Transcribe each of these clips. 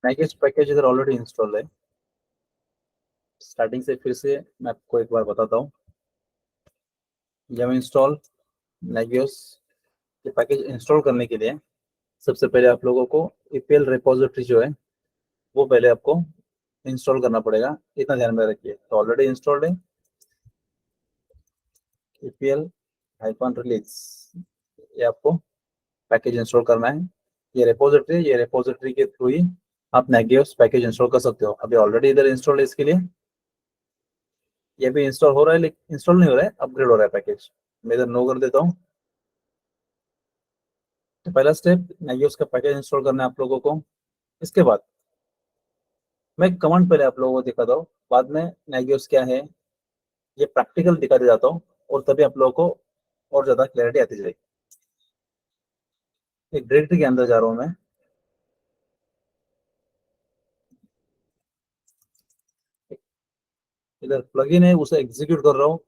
Package package इधर already install है। Starting से फिर से मैं आपको एक बार बताता हूँ। जब इंस्टॉल नेगियोस ये पैकेज इंस्टॉल करने के लिए सबसे पहले आप लोगों को ईपीएल रिपोजिटरी जो है वो पहले आपको इंस्टॉल करना पड़ेगा, इतना ध्यान में रखिए। तो ऑलरेडी इंस्टॉल्ड है ईपीएल हाइफन रिलीज, ये आपको पैकेज इंस्टॉल करना है। ये रेपोजिटरी के थ्रू ही आप नेगियोस पैकेज इंस्टॉल कर सकते हो। अभी ऑलरेडी इधर इंस्टॉल है, इसके लिए ये भी इंस्टॉल हो रहा है, लेकिन इंस्टॉल नहीं हो रहा है, अपग्रेड हो रहा है पैकेज। मैं इधर नो कर देता हूँ। तो पहला स्टेप नेगियोस का पैकेज इंस्टॉल करना है आप लोगों को। इसके बाद मैं कमांड पहले आप लोगों को दिखाता हूँ, बाद में नेगियोस क्या है ये प्रैक्टिकल दिखाते जाता हूँ, और तभी आप लोगों को और ज्यादा क्लैरिटी आती जाएगी। एक डायरेक्टरी के अंदर जा रहा हूँ मैं। इधर प्लगइन है उसे एग्जीक्यूट कर रहा हूँ,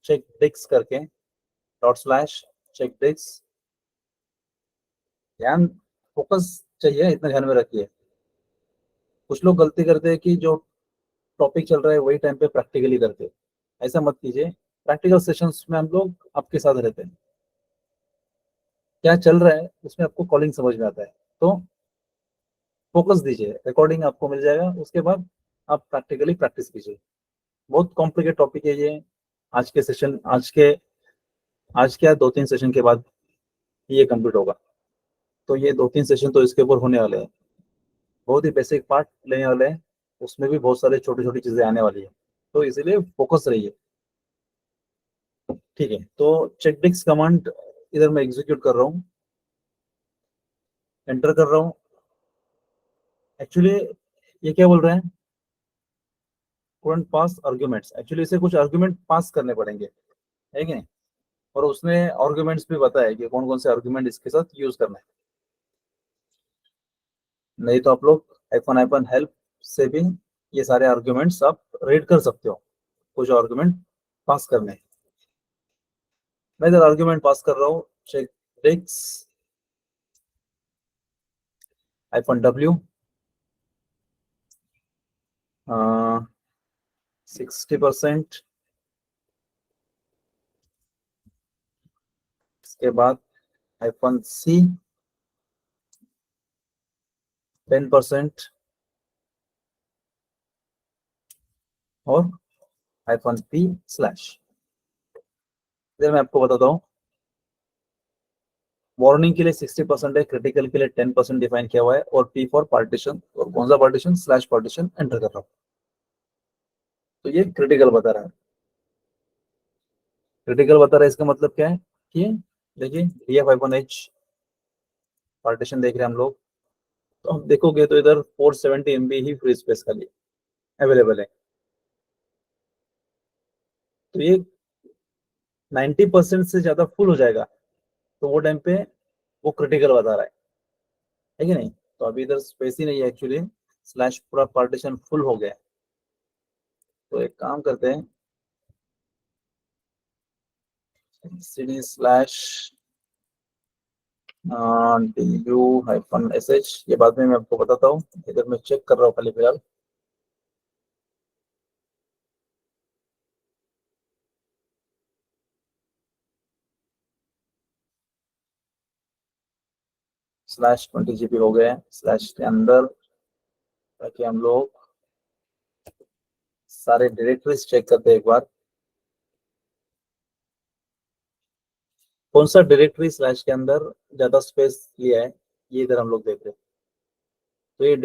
चेक डिक्स करके डॉट स्लैश चेक डिक्स। ध्यान फोकस चाहिए, इतना ध्यान में रखिए। कुछ लोग गलती करते हैं कि जो टॉपिक चल रहा है वही टाइम पे प्रैक्टिकली करते हैं। ऐसा मत कीजिए। प्रैक्टिकल सेशंस में हम लोग आपके साथ रहते हैं, क्या चल रहा है उसमें आपको कॉलिंग समझ में आता है। तो फोकस दीजिए, रिकॉर्डिंग आपको मिल जाएगा, उसके बाद आप प्रैक्टिकली प्रैक्टिस कीजिए। बहुत कॉम्प्लिकेट टॉपिक है ये। आज के सेशन आज क्या 2-3 सेशन के बाद ये कंप्लीट होगा। तो ये 2-3 सेशन तो इसके ऊपर होने वाले हैं। बहुत ही बेसिक पार्ट लेने वाले हैं, उसमें भी बहुत सारे छोटी छोटी चीजें आने वाली है। तो इसीलिए फोकस रहिए। ठीक है, तो चेकडिक्स कमांड इधर मैं एग्जीक्यूट कर रहा हूँ, एंटर कर रहा हूँ। एक्चुअली ये क्या बोल रहे हैं, करंट पास आर्ग्यूमेंट्स। एक्चुअली इसे कुछ आर्ग्यूमेंट पास करने पड़ेंगे, है कि नहीं। और उसने आर्ग्यूमेंट्स भी बताया कि कौन कौन से आर्ग्यूमेंट इसके साथ यूज करना है। नहीं तो आप लोग आईफोन आईफोन हेल्प से भी ये सारे आर्ग्यूमेंट्स आप रीड कर सकते हो, कुछ आर्ग्यूमेंट पास करने हैं। मैं इधर आर्ग्यूमेंट पास कर रहा हूँ, चेक डिक्स आईफोन डब्ल्यू 60%। इसके बाद आईफोन सी 10%। और आईफोन पी स्लैश। इधर मैं आपको बताता हूँ, वार्निंग के लिए 60% है, क्रिटिकल के लिए 10% डिफाइन किया हुआ है, और पी फॉर पार्टीशन, और कौन सा पार्टीशन स्लैश पार्टीशन एंटर कर रहा हूँ। तो ये क्रिटिकल बता रहा है। क्रिटिकल बता रहा है इसका मतलब क्या है कि देखिए DF आईफोन एच पार्टीशन देख रहे हैं हम लोग। तो हम देखोगे तो इधर 470 MB ही फ्री स्पेस खाली अवेलेबल है। तो ये 90% से ज्यादा फुल हो जाएगा, तो वो टाइम पे वो क्रिटिकल बता रहा है कि नहीं। तो अभी इधर स्पेस ही नहीं है एक्चुअली, स्लैश पूरा पार्टीशन फुल हो गया है। तो एक काम करते हैं, cd स्लैश du-sh, ये बाद में मैं आपको बताता हूँ। इधर मैं चेक कर रहा हूँ खाली फिलहाल। स्लैश 20 GB हो गए स्लैश के अंदर, ताकि हम लोग सारे डायरेक्टरीज चेक करते हैं एक बार। कौन सा डायरेक्टरी स्लैश के अंदर ज्यादा स्पेस लिया है, ये इधर हम लोग देख रहे हैं। तो ये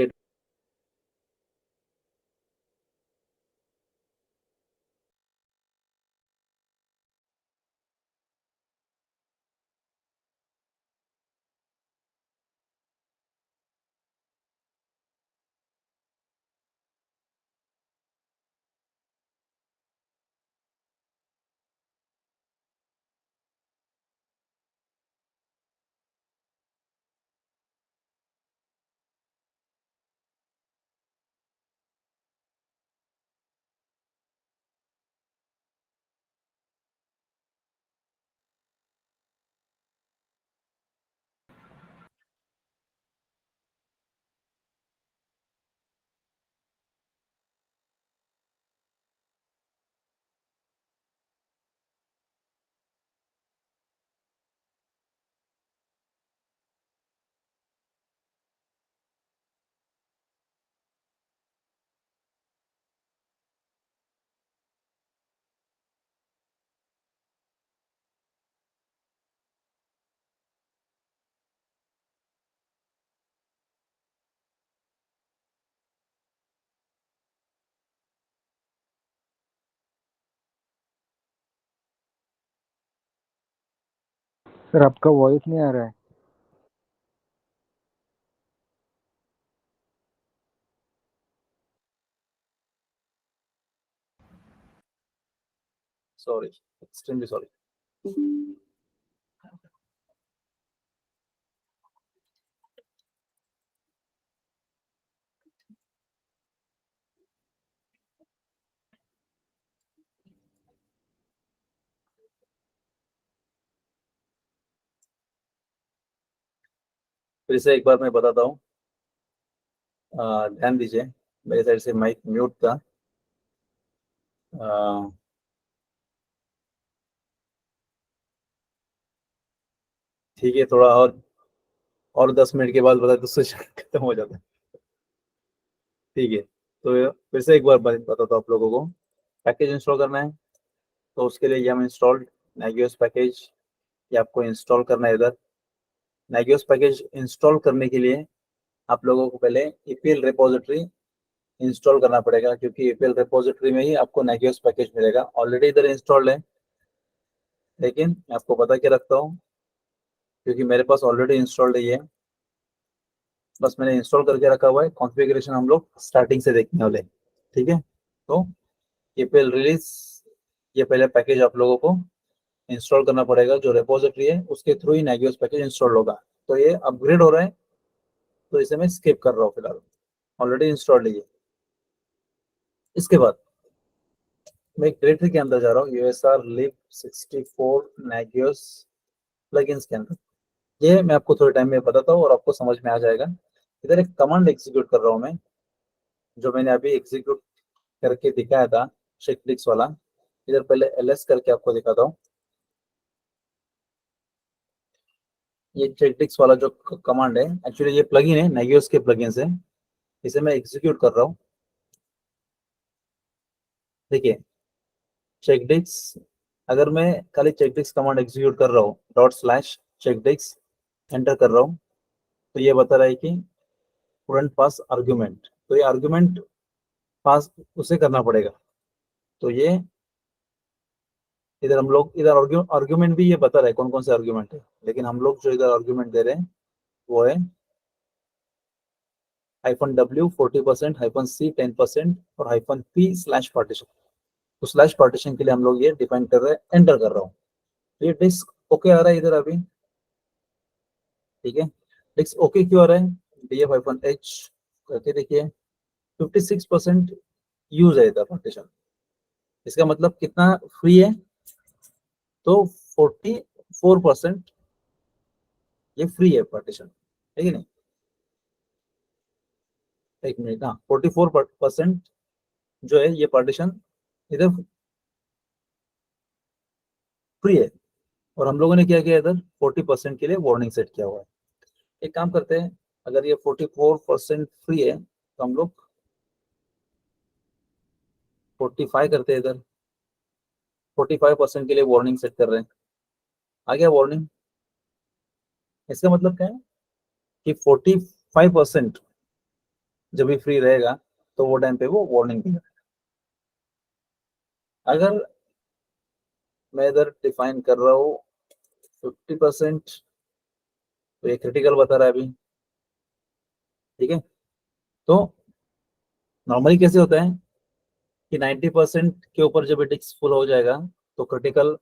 सर आपका वॉइस नहीं आ रहा है। Sorry, extremely sorry. फिर से एक बार मैं बताता हूँ, ध्यान दीजिए। मेरे साइड से माइक म्यूट था। अ, ठीक है, थोड़ा और 10 मिनट के बाद बता तो सेशन खत्म हो जाता है। ठीक है, तो फिर से एक बार बताता हूँ आप लोगों को। पैकेज इंस्टॉल करना है, तो उसके लिए यम इंस्टॉल्ड Nagios पैकेज ये आपको इंस्टॉल करना है इधर। Nagios पैकेज इंस्टॉल करने के लिए आप लोगों को पहले EPL रिपोजिटरी इंस्टॉल करना पड़ेगा, क्योंकि EPL रिपोजिटरी में ही आपको Nagios पैकेज मिलेगा। ऑलरेडी इधर इंस्टॉल्ड है, लेकिन मैं आपको बता के रखता हूँ, क्योंकि मेरे पास ऑलरेडी इंस्टॉल्ड है ये। बस मैंने इंस्टॉल करके रखा हुआ है। कॉन्फ़िगरेशन हम लोग स्टार्टिंग से देखने वाले हैं, ठीक है। तो EPL रिलीज, ये पहले पैकेज आप लोगों को इंस्टॉल करना पड़ेगा। जो रिपोजिटरी है उसके थ्रू ही Nagios पैकेज इंस्टॉल होगा। तो ये अपग्रेड हो रहा है, तो इसे मैं स्किप कर रहा हूँ फिलहाल। ऑलरेडी इंस्टॉल्ड है ये। इसके बाद मैं एक डायरेक्टरी के अंदर जा रहा हूँ, USR lib64 Nagios प्लगइन्स के अंदर। ये मैं आपको थोड़े टाइम में बताता हूँ और आपको समझ में आ जाएगा। इधर एक कमांड एग्जीक्यूट कर रहा हूँ मैं, जो मैंने अभी एग्जीक्यूट करके दिखाया था, चेकडिक्स वाला। इधर पहले ls करके आपको दिखाता हूँ। ये चेकडिक्स वाला जो कमांड है, एक्चुअली ये प्लगइन है, Nagios के प्लगइन है। इसे मैं एग्जीक्यूट कर रहा हूँ। देखिए, चेकडिक्स, अगर मैं खाली चेकडिक्स कमांड एग्जीक्यूट कर रहा हूँ, ./चेकडिक्स एंटर कर रहा हूँ, तो ये बता रहा है कि couldn't पास आर्ग्यूमेंट। तो ये आर्ग्यूमेंट पास उसे करना पड़ेगा। तो ये इधर हम लोग, इधर आर्ग्यूमेंट भी ये बता रहा है कौन कौन से आर्ग्यूमेंट है, लेकिन हम लोग जो इधर आर्ग्यूमेंट दे रहे हैं वो है -w 40%, -c 10% और -p/पार्टीशन। तो स्लैश पार्टीशन के लिए हम लोग ये डिफाइन कर रहे हैं, एंटर कर रहा हूँ। तो ये डिस्क ओके आ रहा है इधर अभी, ठीक है। डिस्क ओके क्यों आ रहा है, df-h करके देखिए, 56% यूज है इधर पार्टीशन। इसका मतलब कितना फ्री है, तो 44% ये फ्री है पार्टीशन, है कि नहीं। एक मिनट, हाँ, 44% जो है ये पार्टीशन इधर फ्री है। और हम लोगों ने क्या किया, इधर 40% के लिए वार्निंग सेट किया हुआ है। एक काम करते हैं, अगर ये 44% फ्री है, तो हम लोग 45 करते हैं इधर। 45% के लिए वार्निंग सेट कर रहे हैं। आ गया वार्निंग। इसका मतलब क्या है कि 45% जब भी फ्री रहेगा, तो वो टाइम पे वो वार्निंग देगा। अगर मैं इधर डिफाइन कर रहा हूँ 50%, तो ये क्रिटिकल बता रहा है अभी, ठीक है। तो नॉर्मली कैसे होता है कि 90% के ऊपर जब डिस्क फुल हो जाएगा, तो क्रिटिकल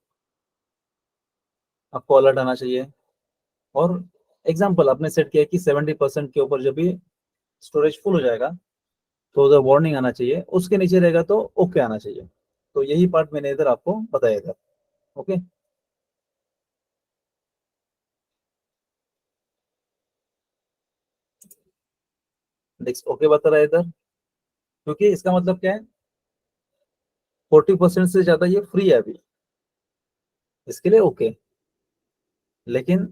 आपको अलर्ट आना चाहिए। और एग्जाम्पल आपने सेट किया कि 70% के ऊपर जब भी स्टोरेज फुल हो जाएगा, तो उधर वार्निंग आना चाहिए। उसके नीचे रहेगा तो ओके आना चाहिए। तो यही पार्ट मैंने इधर आपको बताया था। ओके, नेक्स्ट ओके बता रहा है इधर, क्योंकि इसका मतलब क्या है, 40% से ज्यादा ये फ्री है अभी, इसके लिए ओके। लेकिन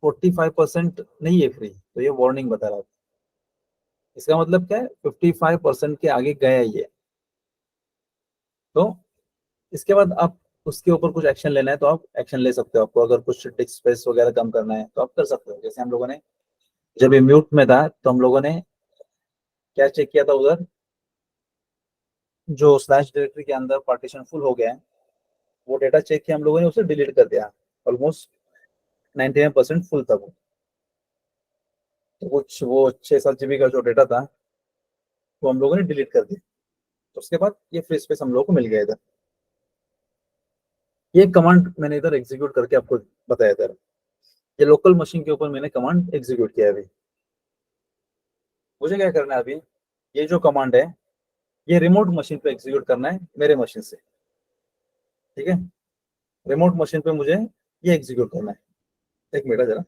45% नहीं है फ्री, तो ये वार्निंग बता रहा है। इसका मतलब क्या है, 55% के आगे गया ये। तो इसके बाद आप उसके ऊपर कुछ एक्शन लेना है, तो आप एक्शन ले सकते हो। आपको अगर कुछ डिस्क स्पेस वगैरह कम करना है, तो आप कर सकते हो। जैसे हम लोगों ने जब ये म्यूट में था, तो हम लोगों ने क्या चेक किया था उधर, जो स्लैश डायरेक्टरी के अंदर पार्टीशन फुल हो गया है, वो डेटा चेक किया हम लोगों ने, उसे डिलीट कर दिया। ऑलमोस्ट 99% फुल था वो। तो कुछ वो 6-7 GB का जो डेटा था वो हम लोगों ने डिलीट कर दिया। तो उसके बाद ये फ्री स्पेस हम लोगों को मिल गया इधर। ये कमांड मैंने इधर एग्जीक्यूट करके आपको बताया इधर। ये लोकल मशीन के ऊपर मैंने कमांड एग्जीक्यूट किया है अभी। मुझे क्या करना है अभी, ये जो कमांड है ये रिमोट मशीन पे एग्जीक्यूट करना है मेरे मशीन से। ठीक है, रिमोट मशीन पे मुझे ये एग्जीक्यूट करना है। एक मिनट जरा।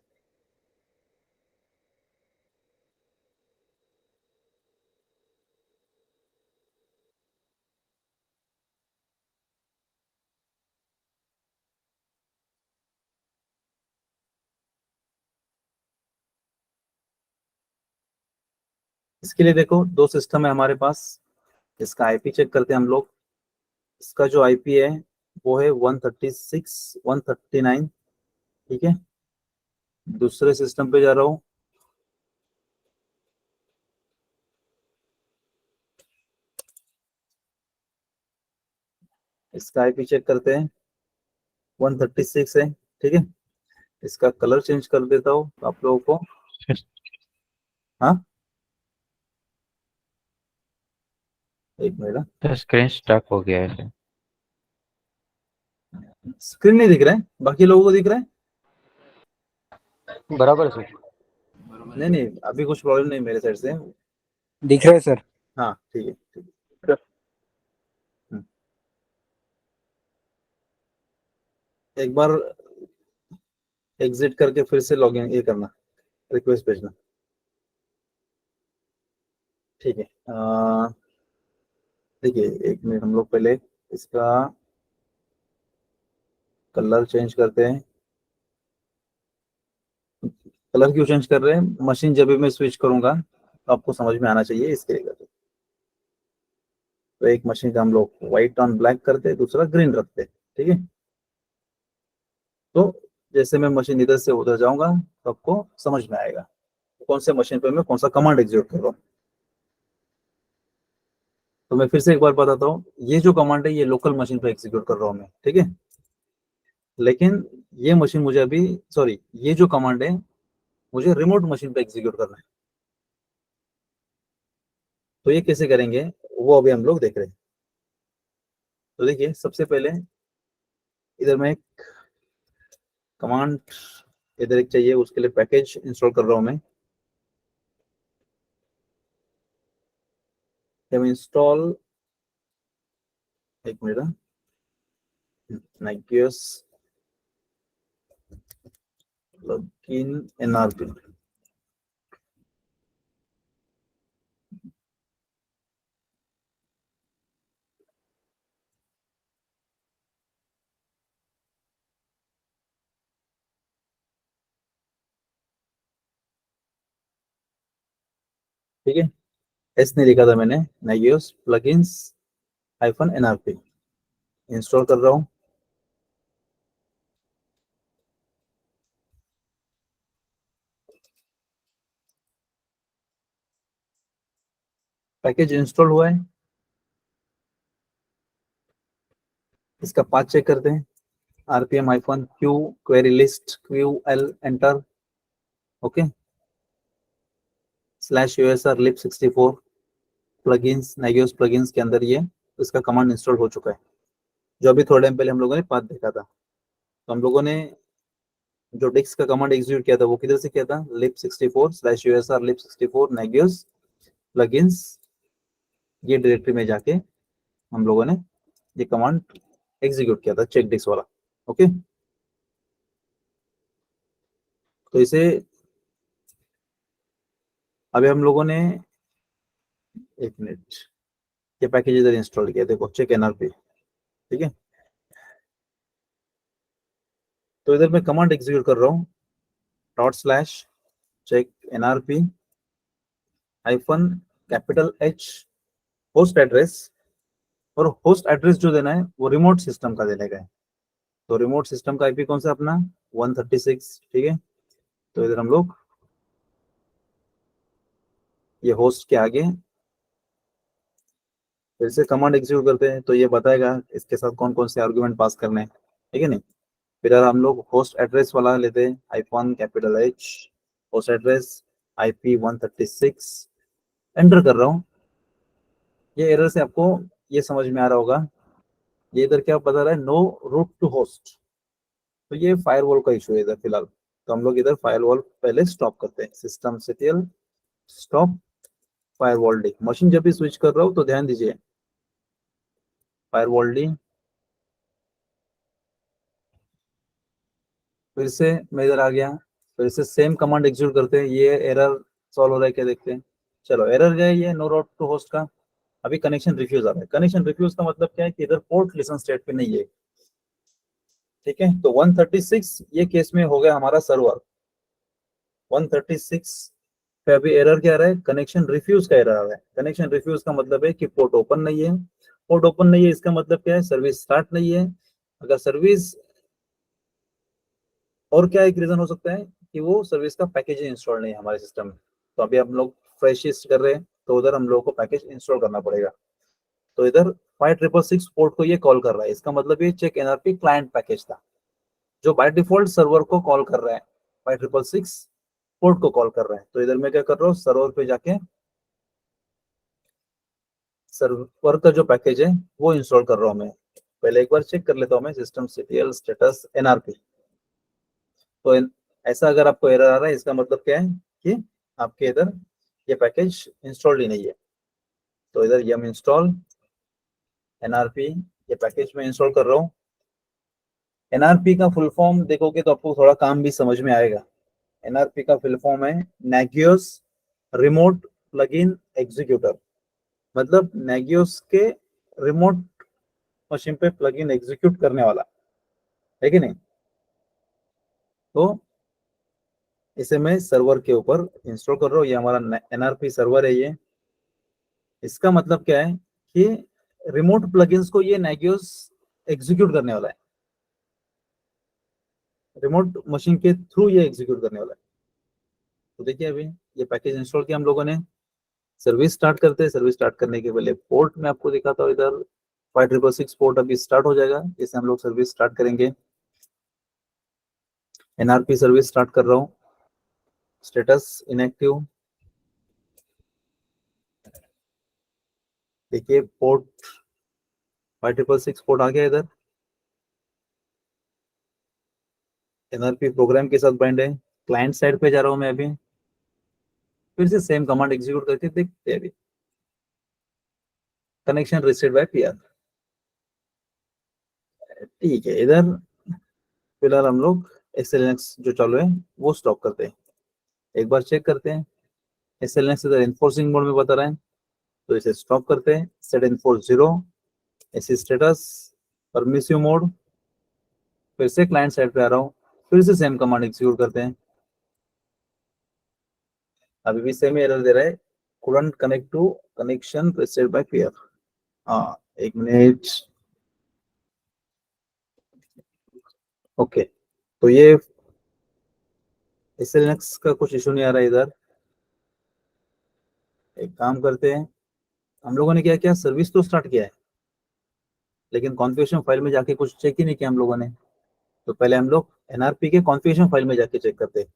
इसके लिए देखो दो सिस्टम है हमारे पास। इसका आईपी चेक करते हैं हम लोग। इसका जो आईपी है वो है 136 139। ठीक है, दूसरे सिस्टम पे जा रहा हूँ। इसका आईपी चेक करते हैं, 136 है। ठीक है, इसका कलर चेंज कर देता हूँ आप लोगों को। हाँ, एक मिनट। तो स्क्रीन स्टक हो गया है। स्क्रीन नहीं दिख रहा है, बाकी लोगों को दिख रहा है। बराबर है सर। नहीं नहीं, अभी कुछ प्रॉब्लम नहीं मेरे साइड से। दिख रहा है सर। हाँ ठीक है, ठीक है। हम्म, एक बार एग्जिट करके फिर से लॉगिन ये करना, रिक्वेस्ट भेजना। ठीक है, देखिए एक मिनट, हम लोग पहले इसका कलर चेंज करते हैं। कलर क्यों चेंज कर रहे हैं, मशीन जब भी मैं स्विच करूंगा तो आपको समझ में आना चाहिए इसके लिए करते हैं। तो एक मशीन का हम लोग व्हाइट ऑन ब्लैक करते हैं, दूसरा ग्रीन रखते हैं। ठीक है, तो जैसे मैं मशीन इधर से उधर जाऊंगा तो आपको समझ में आएगा कौन से मशीन पे मैं कौन सा कमांड एग्जीक्यूट कर रहा हूँ। तो मैं फिर से एक बार बताता हूँ, ये जो कमांड है ये लोकल मशीन पे एग्जीक्यूट कर रहा हूँ मैं। ठीक है, लेकिन ये मशीन मुझे अभी, सॉरी, ये जो कमांड है मुझे रिमोट मशीन पे एग्जीक्यूट करना है। तो ये कैसे करेंगे वो अभी हम लोग देख रहे हैं। तो देखिए सबसे पहले इधर मैं कमांड, इधर एक चाहिए, उसके लिए पैकेज इंस्टॉल कर रहा हूँ मैं। जब इंस्टॉल, एक मिनट, नाइकियस प्लगइन एनआरपी। ठीक है, एस नहीं लिखा था मैंने, नाइकियस प्लगइन्स -एनआरपी इंस्टॉल कर रहा हूँ। पैकेज इंस्टॉल हुआ है, इसका पाथ चेक करते हैं। RPM -Q query list Q L enter. Okay, /usr lib64 plugins Nagios plugins के अंदर ये इसका कमांड इंस्टॉल हो चुका है, जो अभी थोड़े टाइम पहले हम लोगों ने पाथ देखा था। तो हम लोगों ने जो डिक्स का कमांड एग्जीक्यूट किया था वो किधर से किया था, lib64 /usr lib64 nagios plugins, ये डायरेक्टरी में जाके हम लोगों ने ये कमांड एग्जीक्यूट किया था, चेक डिक्स वाला। ओके, तो इसे अभी हम लोगों ने, एक मिनट, ये पैकेज इधर इंस्टॉल किया, देखो चेक एनआरपी। ठीक है, तो इधर मैं कमांड एग्जीक्यूट कर रहा हूँ, /check NRP -H host address. और होस्ट एड्रेस जो देना है वो रिमोट सिस्टम का देने का है। तो रिमोट सिस्टम का आईपी कौन सा अपना, 136। ठीक है, तो इधर हम लोग ये होस्ट के आगे फिर से कमांड एग्जीक्यूट करते हैं, तो ये बताएगा इसके साथ कौन कौन से आर्गुमेंट पास करने हैं। ठीक है नहीं, फिर हम लोग होस्ट एड्रेस वाला लेते हैं, iPhone capital H, host address IP136, enter कर रहा हूँ। ये एरर से आपको ये समझ में आ रहा होगा, ये इधर क्या बता रहा है, नो रूट टू होस्ट। तो ये फायरवॉल का इशू है इधर फिलहाल। तो हम लोग इधर फायरवॉल पहले स्टॉप करते हैं, systemctl stop firewall D. Machine जब भी स्विच कर रहा हूँ तो ध्यान दीजिए, फायरवॉल डी। फिर से मैं इधर आ गया, फिर से सेम कमांड एग्जीक्यूट करते हैं। ये एरर सॉल्व हो रहा है क्या देखते हैं। चलो एरर गया ये नो रूट टू होस्ट का। अभी कनेक्शन रिफ्यूज आ रहा है। कनेक्शन रिफ्यूज का मतलब क्या है कि इधर पोर्ट लिसन स्टेट पे नहीं है, ठीक है। तो 136 ये केस में हो गया हमारा सर्वर। 136 पे अभी एरर क्या आ रहा है, कनेक्शन रिफ्यूज का एरर आ रहा है। कनेक्शन रिफ्यूज का मतलब है कि पोर्ट ओपन नहीं है। पोर्ट ओपन नहीं है इसका मतलब क्या है, सर्विस स्टार्ट नहीं है। अगर सर्विस, और क्या एक रीजन हो सकता है कि वो सर्विस का पैकेज इंस्टॉल नहीं है हमारे सिस्टम में। तो अभी हम लोग फ्रेश शिफ्ट कर रहे हैं, तो उधर हम लोगों को पैकेज इंस्टॉल करना पड़ेगा। तो इधर 5666 पोर्ट को ये कॉल कर रहा है, इसका मतलब ये चेक एनआरपी क्लाइंट पैकेज था जो बाय डिफॉल्ट सर्वर को कॉल कर रहा है। 5666 पोर्ट को कॉल कर रहा है। तो इधर मैं क्या कर रहा हूँ, सर्वर पे जाके सर्वर का जो पैकेज है वो इंस्टॉल कर रहा हूँ मैं। पहले एक बार चेक कर लेता हूँ मैं, systemctl स्टेटस nrp। तो ऐसा अगर आपको एरर आ रहा है, इसका मतलब क्या है कि आपके इधर ये पैकेज इंस्टॉल्ड ही नहीं है। तो इधर yum इंस्टॉल nrp, ये पैकेज में इंस्टॉल कर रहा हूँ। nrp का फुल फॉर्म देखोगे तो आपको थोड़ा काम भी समझ में आएगा। nrp का फुल फॉर्म है Nagios रिमोट प्लगइन एग्जीक्यूटर। मतलब Nagios के रिमोट मशीन पे प्लगइन एग्जीक्यूट करने वाला, है कि नहीं। तो इसे मैं सर्वर के ऊपर इंस्टॉल कर रहा हूँ। ये हमारा nrp सर्वर है ये। इसका मतलब क्या है कि रिमोट प्लगइन्स को ये Nagios एग्जीक्यूट करने वाला है, रिमोट मशीन के थ्रू ये एग्जीक्यूट करने वाला है। तो देखिए अभी ये पैकेज इंस्टॉल किया हम लोगों ने। सर्विस स्टार्ट करते हैं। सर्विस स्टार्ट करने के पहले पोर्ट में आपको दिखाता हूँ, इधर 5666 पोर्ट अभी स्टार्ट हो जाएगा, इसे हम लोग सर्विस स्टार्ट करेंगे। nrp सर्विस स्टार्ट कर रहा हूँ, स्टेटस इनएक्टिव। देखिए पोर्ट 5666 पोर्ट आ गया इधर। nrp प्रोग्राम के साथ बाइंड है। क्लाइंट साइड पे जा रहा हूँ मैं अभी, फिर से सेम कमांड एग्जीक्यूट करके देखते हैं। अभी कनेक्शन रिसेट बाय पीआर, ठीक है। इधर फिलहाल हम लोग SLNX जो चालू है वो स्टॉप करते हैं। एक बार चेक करते हैं, SLNX इधर इन्फोर्सिंग मोड में बता रहा है, तो इसे स्टॉप करते हैं। सेट इन्फोर्स 0 ऐसी स्टेटस परमिसिव मोड। फिर से क्लाइंट साइड पे आ रहा हूँ, फिर से सेम कमांड एग्जीक्यूट करते हैं। अभी भी सेम एरर दे रहा है, couldn't connect to connection reset by peer। हाँ एक मिनट, ओके। तो ये SLNX का कुछ इशू नहीं आ रहा है इधर। एक काम करते हैं, हम लोगों ने क्या किया, सर्विस तो स्टार्ट किया है लेकिन कॉन्फ़िगरेशन फाइल में जाके कुछ चेक ही नहीं किया हम लोगों ने। तो पहले हम लोग nrp के कॉन्फ़िगरेशन फाइल में जाके चेक करते हैं।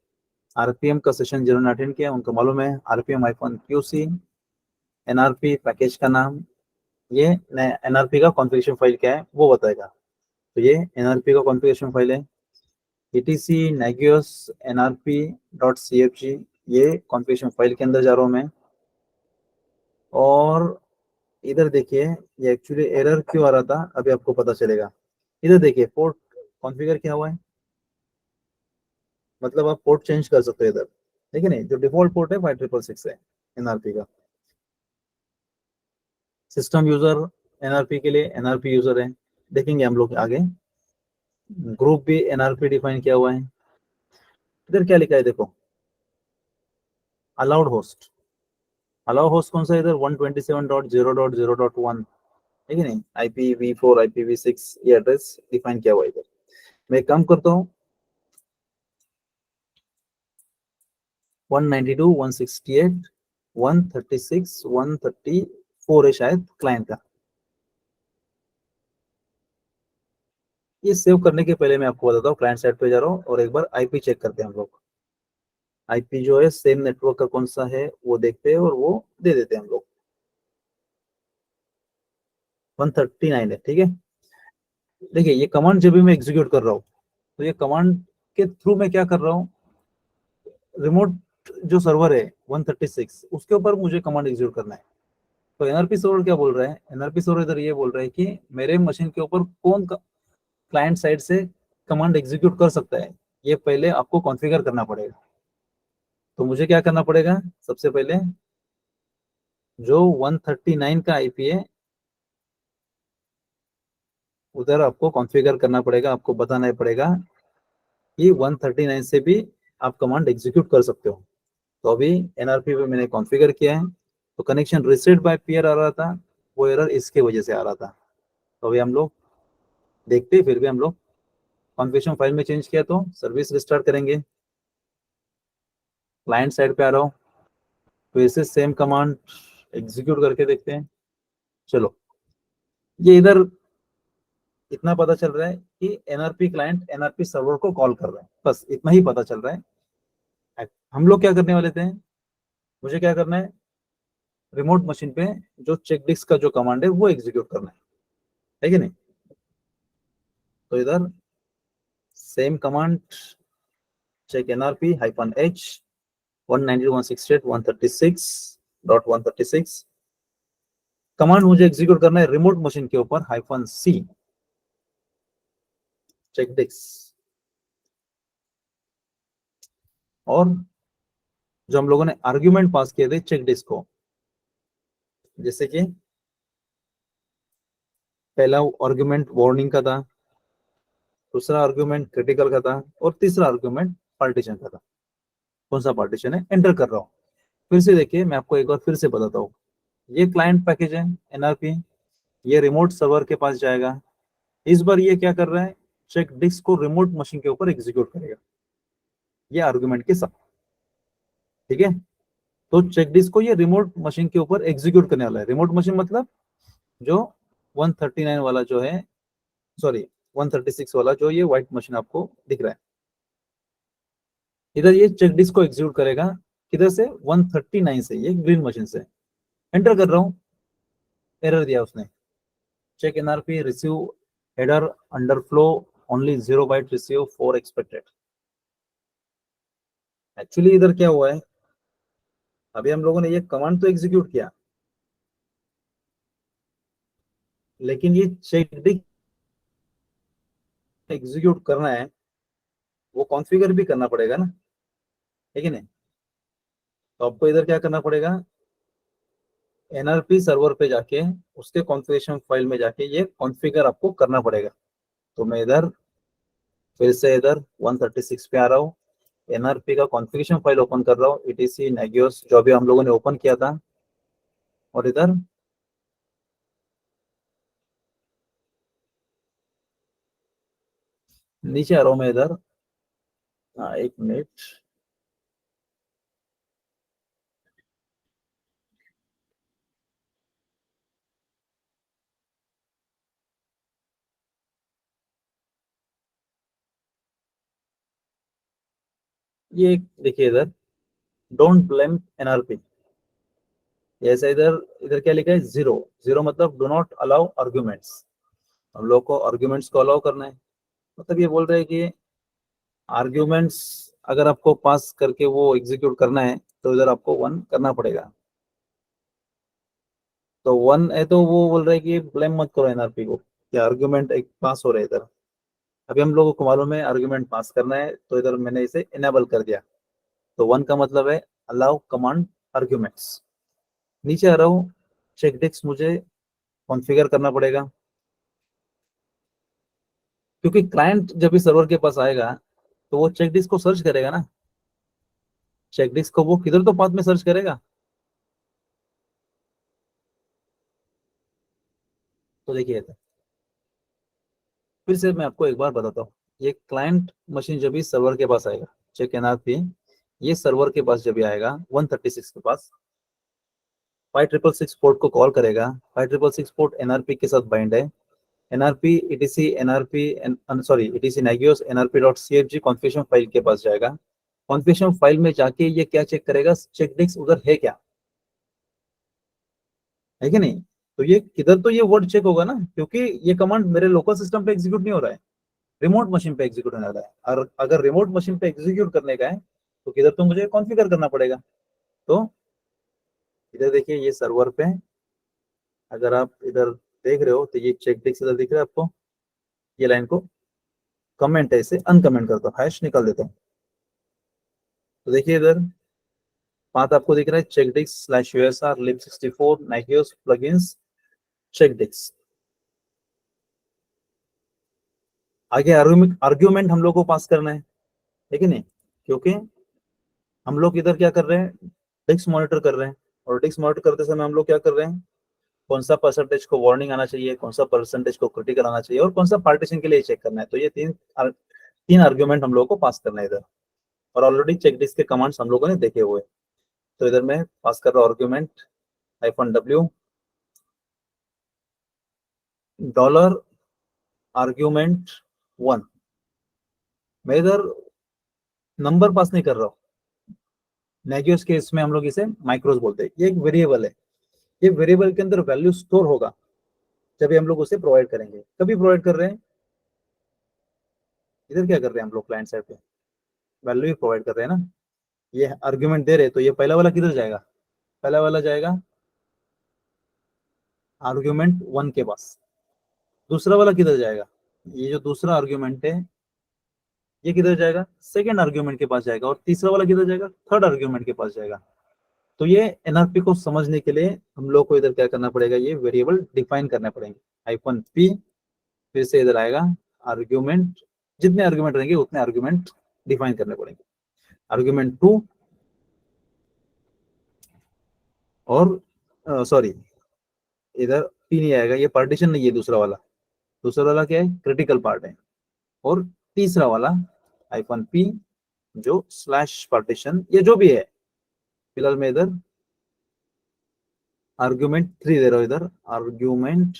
RPM का सेशन जिन्होंने अटेंड किया उनको मालूम है, RPM-QC nrp पैकेज का नाम, ये nrp का कॉन्फ़िगरेशन फाइल क्या है वो बताएगा। तो ये nrp का कॉन्फ़िगरेशन फाइल है, etc nagios nrp.cfg। ये कॉन्फ़िगरेशन फाइल के अंदर जा रहा हूँ मैं। और इधर देखिए ये एक्चुअली एरर क्यों आ रहा था अभी आपको पता चलेगा। इधर देखिए पोर्ट कॉन्फ़िगर किया हुआ है, मतलब आप पोर्ट चेंज कर सकते हो इधर, ठीक है। नहीं जो डिफॉल्ट पोर्ट है 5666 है nrp का। सिस्टम यूजर nrp के लिए nrp यूजर है, देखेंगे हम लोग आगे। ग्रुप भी nrp डिफाइन किया हुआ है। इधर क्या लिखा है देखो, अलाउड होस्ट। अलाउ होस्ट कौन सा है इधर, 127.0.0.1, ठीक है। नहीं IPv4 IPv6 ये एड्रेस डिफाइन किया हुआ है इधर। मैं काम करता हूँ 192.168.136.134 है शायद क्लाइंट का। ये सेव करने के पहले मैं आपको बताता हूँ, क्लाइंट साइड पे जा रहा हूँ और एक बार आईपी चेक करते हैं हम लोग। आईपी जो है सेम नेटवर्क का कौन सा है वो देखते हैं और वो दे देते हैं हम लोग। 139 है, ठीक है। देखिए ये कमांड जब भी मैं एग्जीक्यूट कर रहा हूँ तो ये कमांड के थ्रू मैं क्या कर रहा हूँ, रिमोट जो सर्वर है 136 उसके ऊपर मुझे कमांड एग्जीक्यूट करना है। तो एनआरपी सर्वर क्या बोल रहा है, एनआरपी सर्वर इधर ये बोल रहा है कि मेरे मशीन के ऊपर कौन क्लाइंट साइड से कमांड एग्जीक्यूट कर सकता है, ये पहले आपको कॉन्फ़िगर करना पड़ेगा। तो मुझे क्या करना पड़ेगा, सबसे पहले जो 139 का आईपी है उधर आपको कॉन्फ़िगर करना पड़ेगा, आपको बताना पड़ेगा कि 139 से भी आप कमांड एग्जीक्यूट कर सकते हो। तो अभी एनआरपी पे मैंने कॉन्फ़िगर किया है, तो कनेक्शन रिसेट बाय पीयर आ रहा था, वो एरर इसके वजह से आ रहा था। तो अभी हम लोग देखते हैं, फिर भी हम लोग कॉन्फ़िगरेशन फाइल में चेंज किया तो सर्विस रिस्टार्ट करेंगे। क्लाइंट साइड पे आ रहा हूँ, फिर से सेम कमांड एग्जीक्यूट करके देखते हैं। चलो ये इधर इतना पता चल रहा है कि एनआरपी क्लाइंट एनआरपी सर्वर को कॉल कर रहा है, बस इतना ही पता चल रहा है। हम लोग क्या करने वाले थे, मुझे क्या करना है, रिमोट मशीन पे जो चेक डिस्क का जो कमांड है वो एग्जीक्यूट करना है कि नहीं। तो इधर same command check NRP -h 192.168.136.136 command मुझे एग्जीक्यूट करना है रिमोट मशीन के ऊपर -c चेक डिस्क। और जो हम लोगों ने आर्ग्यूमेंट पास किए थे चेक डिस्क को, जैसे कि पहला आर्ग्यूमेंट वार्निंग का था, दूसरा आर्ग्यूमेंट क्रिटिकल का था और तीसरा आर्ग्यूमेंट पार्टीशन का था। कौन सा पार्टीशन है एंटर कर रहा हूँ। फिर से देखिए मैं आपको एक बार फिर से बताता हूँ, ये क्लाइंट पैकेज है एनआरपी, ये रिमोट सर्वर के पास जाएगा। इस बार ये क्या कर रहा है, चेक डिस्क को रिमोट मशीन के ऊपर एग्जीक्यूट करेगा, ये आर्गुमेंट के साथ, ठीक है। तो चेक डिस्क को ये रिमोट मशीन के ऊपर एग्जीक्यूट करने वाला है। रिमोट मशीन मतलब जो 139 वाला जो है, सॉरी 136 वाला जो ये व्हाइट मशीन आपको दिख रहा है, इधर ये चेक डिस्क को एग्जीक्यूट करेगा। किधर से, 139 से, ये ग्रीन मशीन से। एंटर कर रहा हूँ, एरर दिया उसने, check NRP receive header underflow only 0 byte receive 4 expected. Actually इधर क्या हुआ है, अभी हम लोगों ने ये कमांड तो एग्जीक्यूट किया, लेकिन ये चेक डिस्क एग्जीक्यूट करना है, वो कॉन्फ़िगर भी करना पड़ेगा ना, ठीक है नहीं। तो आपको इधर क्या करना पड़ेगा, एनआरपी सर्वर पे जाके उसके कॉन्फ़िगरेशन फाइल में जाके ये कॉन्फ़िगर आपको करना पड़ेगा। तो मैं इधर फिर से इधर 136 पे आ रहा हूँ, एनआरपी का कॉन्फ़िगरेशन फाइल ओपन कर रहा हूँ, etc नेगियोस जो अभी हम लोगों ने ओपन किया था, और इधर नीचे आ रहा हूँ मैं इधर। हाँ एक मिनट, ये देखिए इधर डोंट ब्लेम एनआरपी, ऐसा इधर इधर क्या लिखा है, जीरो। जीरो मतलब डो नॉट अलाउ आर्ग्यूमेंट्स, हम लोग को आर्ग्यूमेंट्स को अलाउ करना है। मतलब ये बोल रहे हैं कि आर्ग्यूमेंट्स अगर आपको पास करके वो एग्जीक्यूट करना है तो इधर आपको 1 करना पड़ेगा। तो 1 है तो वो बोल रहा है कि ब्लेम मत करो एनआरपी को, कि आर्ग्यूमेंट एक पास हो रहा है इधर। अभी हम लोगों को मालूम है आर्ग्यूमेंट पास करना है, तो इधर मैंने इसे इनेबल कर दिया। तो 1 का मतलब है अलाउ कमांड आर्ग्यूमेंट्स। नीचे आ रहा हूँ, चेक डिस्क मुझे कॉन्फ़िगर करना पड़ेगा, क्योंकि क्लाइंट जब भी सर्वर के पास आएगा तो वो चेक डिस्क को सर्च करेगा ना, चेक डिस्क को वो किधर तो पाथ में सर्च करेगा। तो देखिए फिर से मैं आपको एक बार बताता हूँ, ये क्लाइंट मशीन जब भी सर्वर के पास आएगा, चेक एनआरपी, ये सर्वर के पास जब भी आएगा 136 के पास, 5666 पोर्ट को कॉल करेगा। 5666 पोर्ट एनआरपी के साथ बाइंड है, nrp etc nagios nrp.cfg configuration file के पास जाएगा। कॉन्फ़िगरेशन फाइल में जाके ये क्या चेक करेगा, चेक डिस्क उधर है क्या, है कि नहीं। तो ये किधर तो ये वर्ड चेक होगा ना, क्योंकि ये कमांड मेरे लोकल सिस्टम पे एग्जीक्यूट नहीं हो रहा है, रिमोट मशीन पे एग्जीक्यूट होने वाला है। और अगर रिमोट मशीन पे एग्जीक्यूट करने का है तो किधर तो मुझे कॉन्फ़िगर करना पड़ेगा। तो इधर देखिए ये सर्वर पे, अगर आप इधर देख रहे हो तो ये चेक डिस्क इधर दिख रहा है आपको, ये लाइन को कमेंट है, इसे अनकमेंट करता हूँ, हैश निकाल देता हूँ। तो देखिए इधर पाथ आपको दिख रहा है, check disk slash usr lib64 nagios plugins check disk. आगे आर्ग्यूमेंट हम लोग को पास करना है कि नहीं, क्योंकि हम लोग इधर क्या कर रहे हैं, डिस्क मॉनिटर कर रहे हैं, और डिस्क मॉनिटर करते समय हम लोग क्या कर रहे हैं, कौन सा परसेंटेज को वार्निंग आना चाहिए, कौन सा परसेंटेज को क्रिटिकल आना चाहिए, और कौन सा पार्टीशन के लिए चेक करना है। तो ये तीन आर्ग्यूमेंट हम लोगों को पास करना है इधर, और ऑलरेडी चेक डिस्क के कमांड्स हम लोगों ने देखे हुए। तो इधर मैं पास कर रहा हूँ आर्ग्यूमेंट -w डॉलर आर्ग्यूमेंट 1। मैं इधर नंबर पास नहीं कर रहा हूँ, नेगियोस के इसमें हम लोग इसे माइक्रोस बोलते हैं। ये एक वेरिएबल है, ये वेरिएबल के अंदर वैल्यू स्टोर होगा जब हम लोग उसे प्रोवाइड करेंगे। कभी प्रोवाइड कर रहे हैं, इधर क्या कर रहे हैं हम लोग क्लाइंट साइड पे, वैल्यू ही प्रोवाइड कर रहे हैं ना। ये आर्ग्यूमेंट दे रहे हैं, तो ये पहला वाला किधर जाएगा, पहला वाला जाएगा आर्ग्यूमेंट 1 के पास। दूसरा वाला किधर जाएगा, ये जो दूसरा आर्ग्यूमेंट है ये किधर जाएगा, सेकंड आर्ग्यूमेंट के पास जाएगा। और तीसरा वाला किधर जाएगा, थर्ड आर्ग्यूमेंट के पास जाएगा। तो ये एनआरपी को समझने के लिए हम लोग को इधर क्या करना पड़ेगा, ये वेरिएबल डिफाइन करने पड़ेंगे। -p, फिर से इधर आएगा आर्ग्यूमेंट, जितने आर्ग्यूमेंट रहेंगे उतने आर्ग्यूमेंट डिफाइन करने पड़ेंगे। आर्ग्यूमेंट 2 और सॉरी इधर p नहीं आएगा, ये पार्टीशन नहीं है दूसरा वाला। दूसरा वाला क्या है, क्रिटिकल पार्ट है। और तीसरा वाला -p जो स्लैश पार्टीशन, ये जो भी है, फिलहाल मैं इधर आर्ग्यूमेंट 3 दे रहा हूँ, इधर आर्ग्यूमेंट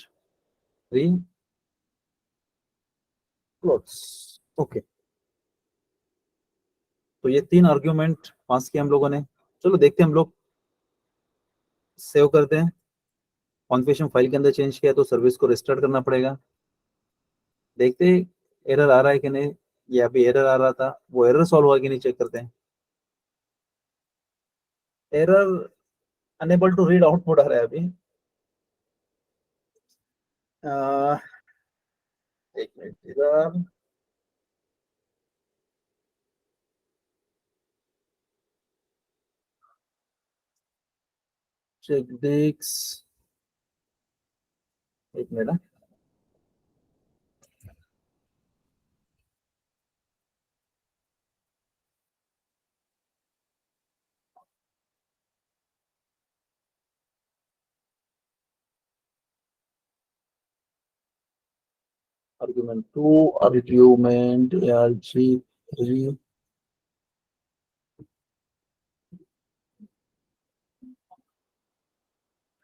3 क्लोज। ओके, तो ये 3 आर्ग्यूमेंट पास किए हम लोगों ने। चलो देखते हैं, हम लोग सेव करते हैं। कॉन्फ़िगरेशन फाइल के अंदर चेंज किया तो सर्विस को रिस्टार्ट करना पड़ेगा। देखते हैं एरर आ रहा है कि नहीं, ये अभी एरर आ रहा था, वो एरर सॉल्व हुआ कि नहीं चेक करते हैं। Error unable to read output आ रहा है अभी। एक मिनट इधर, चेक डिस्क, एक minute. Argument 2, argument arg3,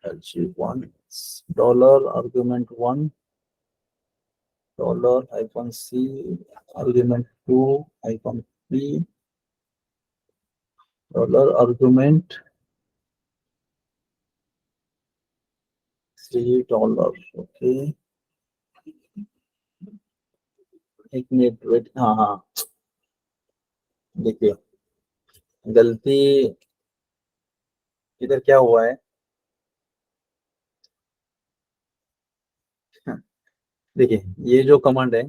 arg1 dollar argument 1 dollar -c argument 2 -p dollar argument 3 dollar. Okay, एक मिनट वेट। हाँ हाँ, देखिए गलती इधर क्या हुआ है। देखिए ये जो कमांड है,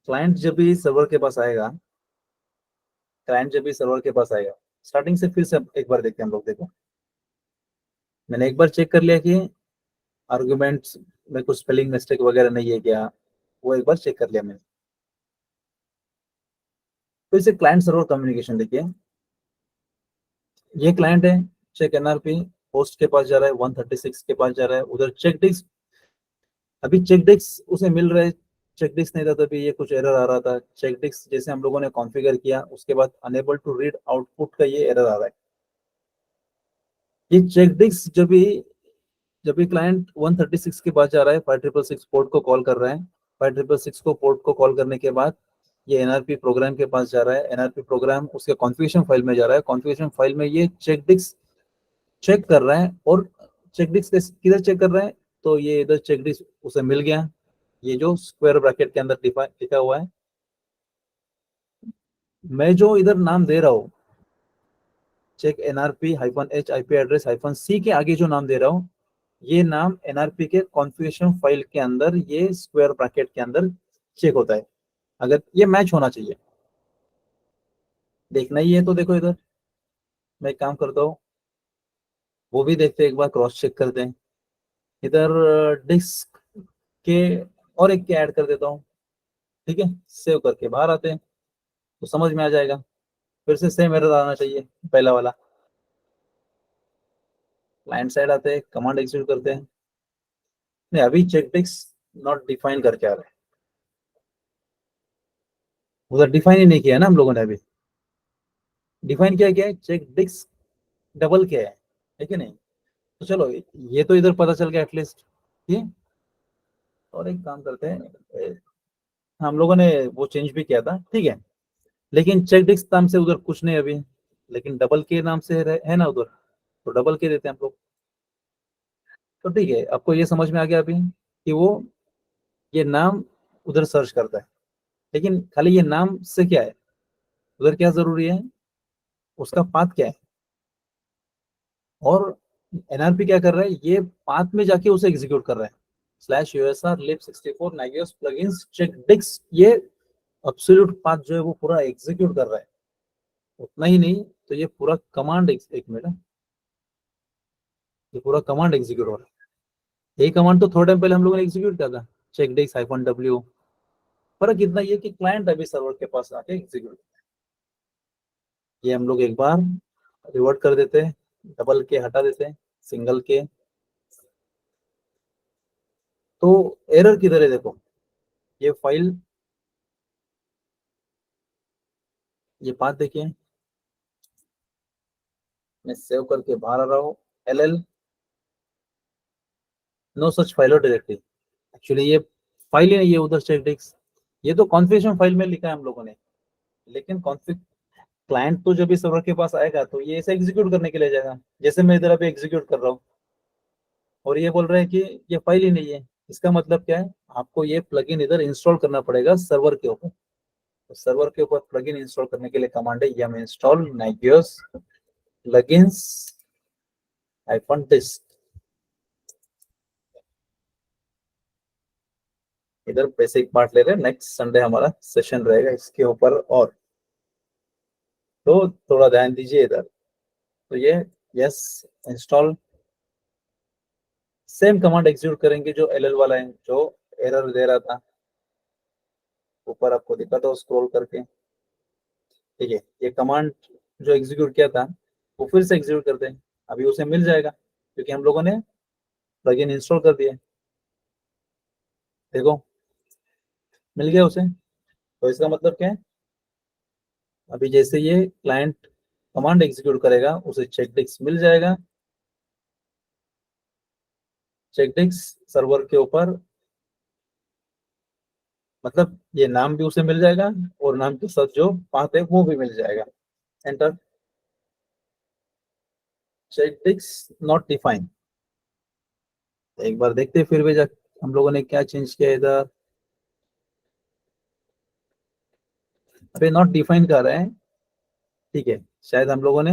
क्लाइंट जब भी सर्वर के पास आएगा, क्लाइंट जब भी सर्वर के पास आएगा, स्टार्टिंग से फिर से एक बार देखते हैं हम लोग। देखो मैंने एक बार चेक कर लिया कि आर्गुमेंट्स में कुछ स्पेलिंग मिस्टेक वगैरह नहीं है क्या, वो एक बार चेक कर लिया मैंने। फिर से क्लाइंट सर्वर कम्युनिकेशन देखिए, ये क्लाइंट है, चेक एनआरपी होस्ट के पास जा रहा है, 136 के पास जा रहा है। उधर चेक डिस्क, अभी चेक डिस्क उसे मिल रहा है, चेक डिस्क नहीं था तभी ये कुछ एरर आ रहा था। चेक डिस्क जैसे हम लोगों ने कॉन्फ़िगर किया उसके बाद अनेबल टू रीड आउटपुट का ये एरर आ रहा है। ये चेक डिस्क जब भी जब भी क्लाइंट 136 के पास जा रहा है, 5666 पोर्ट को कॉल कर रहा है, 5666 को पोर्ट को कॉल करने के बाद ये एनआरपी प्रोग्राम के पास जा रहा है, एनआरपी प्रोग्राम उसके कॉन्फ़िगरेशन फाइल में जा रहा है, कॉन्फ़िगरेशन फाइल में ये चेक डिस्क चेक कर रहा है, और चेक डिस्क किधर चेक कर रहा है, तो ये इधर चेक डिस्क उसे मिल गया, ये जो स्क्वायर ब्रैकेट के अंदर लिखा हुआ है। मैं जो इधर नाम दे रहा हूँ check NRP -h IP address -c के आगे जो नाम दे रहा हूँ, ये नाम एनआरपी के कॉन्फ़िगरेशन फाइल के अंदर ये स्क्वायर ब्रैकेट के अंदर चेक होता है। अगर ये मैच होना चाहिए, देखना ही है तो देखो इधर मैं एक काम करता हूँ, वो भी देखते हैं, एक बार क्रॉस चेक करते हैं। इधर डिस्क के और एक के ऐड कर देता हूँ, ठीक है, सेव करके बाहर आते हैं तो समझ में आ जाएगा। फिर से सेम एरर आना चाहिए पहला वाला। क्लाइंट साइड आते हैं, कमांड एग्जीक्यूट करते हैं, नहीं अभी चेक डिस्क नॉट डिफाइन करके आ रहा है, उधर डिफाइन ही नहीं किया ना हम लोगों ने, अभी डिफाइन क्या है चेक डिस्क डबल क्या है कि नहीं। तो चलो ये तो इधर पता चल गया एटलीस्ट, ठीक है। और एक काम करते हैं, हम लोगों ने वो चेंज भी किया था, ठीक है, लेकिन चेक डिस्क नाम से उधर कुछ नहीं अभी, लेकिन डबल के नाम से है ना उधर, तो डबल के देते हैं हम लोग। तो ठीक है, आपको ये समझ में आ गया अभी कि वो ये नाम उधर सर्च करता है, लेकिन खाली ये नाम से क्या है, उधर क्या जरूरी है, उसका पाथ क्या है, और एनआरपी क्या कर रहा है, ये पाथ में जाके उसे एग्जीक्यूट कर रहा है। /usr lib64 nagios plugins checkdix, ये एब्सोल्यूट पाथ जो है वो पूरा एग्जीक्यूट कर रहा है। उतना ही नहीं, तो ये पूरा कमांड, एक मिनट, ये पूरा कमांड एग्जीक्यूट हो रहा है। यही कमांड तो थोड़ा टाइम पहले हम लोगों ने एग्जीक्यूट किया था, checkdix -w। फर्क इतना ही है कि क्लाइंट अभी सर्वर के पास आके एग्जीक्यूट, ये हम लोग एक बार रिवर्ट कर देते हैं, डबल के हटा देते हैं, सिंगल के। तो एरर किधर है देखो, ये फाइल, ये पाथ देखिए, मैं सेव करके बाहर आ रहा हूँ, ll नो सच फाइल और डायरेक्टली, एक्चुअली ये फाइल ही नहीं है उधर चेकडिक्स, ये तो कॉन्फ़िगरेशन फाइल में लिखा है हम लोगों ने, लेकिन कॉन्फ़िग क्लाइंट तो जब भी सर्वर के पास आएगा तो ये ऐसे एग्जीक्यूट करने के लिए जाएगा, जैसे मैं इधर अभी एग्जीक्यूट कर रहा हूँ, और ये बोल रहे हैं कि ये फाइल ही नहीं है। इसका मतलब क्या है, आपको ये प्लगइन इधर इंस्टॉल करना पड़ेगा सर्वर के ऊपर। तो सर्वर के ऊपर प्लगइन इंस्टॉल करने के लिए कमांड है yum install nagios plugins -disk। इधर बेसिक पार्ट ले रहे हैं, नेक्स्ट संडे हमारा सेशन रहेगा इसके ऊपर, और तो थोड़ा ध्यान दीजिए इधर। तो ये yes install, same command execute करेंगे जो एल वाला है, जो एरर दे रहा था, ऊपर आपको दिखा था स्क्रॉल करके, ठीक है। ये कमांड जो एग्जीक्यूट किया था वो फिर से एग्जीक्यूट करते हैं, अभी उसे मिल जाएगा क्योंकि हम लोगों ने प्लगइन इंस्टॉल कर दिया, देखो मिल गया उसे। तो इसका मतलब क्या है, अभी जैसे ये क्लाइंट कमांड एग्जीक्यूट करेगा उसे चेकडिक्स मिल जाएगा, चेकडिक्स सर्वर के ऊपर, मतलब ये नाम भी उसे मिल जाएगा और नाम के साथ जो पाथ है वो भी मिल जाएगा। एंटर, चेकडिक्स नॉट डिफाइन, एक बार देखते हैं फिर भी जा हम लोगों ने क्या चेंज किया इधर। अभी नॉट डिफाइन कर रहे हैं, ठीक है, शायद हम लोगों ने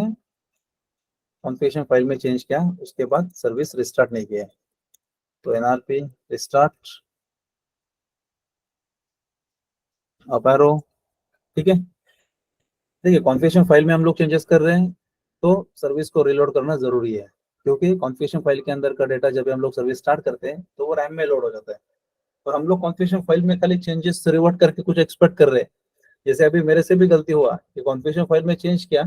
कॉन्फ़िगरेशन फाइल में चेंज किया, उसके बाद सर्विस रिस्टार्ट नहीं किया है। तो एनआरपी रिस्टार्ट अप एरो, ठीक है। देखिए कॉन्फ़िगरेशन फाइल में हम लोग चेंजेस कर रहे हैं तो सर्विस को रिलोड करना जरूरी है, क्योंकि कॉन्फ़िगरेशन फाइल के अंदर का डेटा जब हम लोग सर्विस स्टार्ट करते हैं तो वो रैम में लोड हो जाता है, और हम लोग कॉन्फ़िगरेशन फाइल में खाली चेंजेस रिवर्ट करके कुछ एक्सपेक्ट कर रहे हैं। जैसे अभी मेरे से भी गलती हुआ कि कॉन्फ़िगरेशन फाइल में चेंज किया,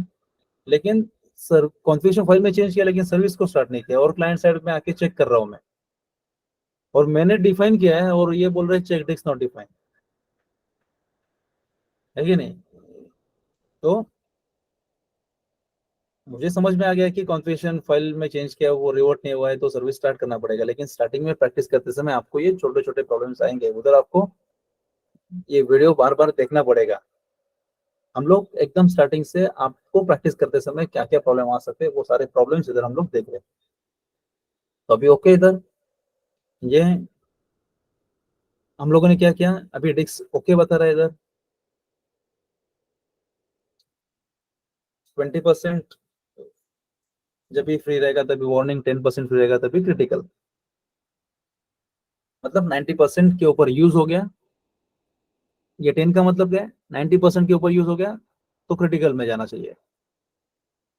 लेकिन सर कॉन्फ़िगरेशन फाइल में चेंज किया लेकिन सर्विस को स्टार्ट नहीं किया, और क्लाइंट साइड में आके चेक कर रहा हूँ मैं, और मैंने डिफाइन किया है और ये बोल रहे हैं चेक डिस्क नॉट डिफाइन, है कि नहीं। तो मुझे समझ में आ गया कि कॉन्फ़िगरेशन फाइल में चेंज किया, वो रिवर्ट नहीं हुआ है तो सर्विस स्टार्ट करना पड़ेगा, लेकिन स्टार्टिंग में प्रैक्टिस करते समय आपको ये छोटे छोटे प्रॉब्लम्स आएंगे, उधर आपको ये वीडियो बार बार देखना पड़ेगा। हम लोग एकदम स्टार्टिंग से आपको प्रैक्टिस करते समय क्या क्या प्रॉब्लम आ सकते हैं वो सारे प्रॉब्लम्स इधर हम लोग देख रहे हैं। तो अभी ओके, इधर ये हम लोगों ने क्या किया, अभी डिस्क ओके बता रहा है इधर 20%, जब भी फ्री रहेगा तभी वार्निंग, 10% फ्री रहेगा तभी क्रिटिकल, मतलब 90% के ऊपर यूज हो गया। ये 10 का मतलब क्या है, 90% के ऊपर यूज हो गया तो क्रिटिकल में जाना चाहिए,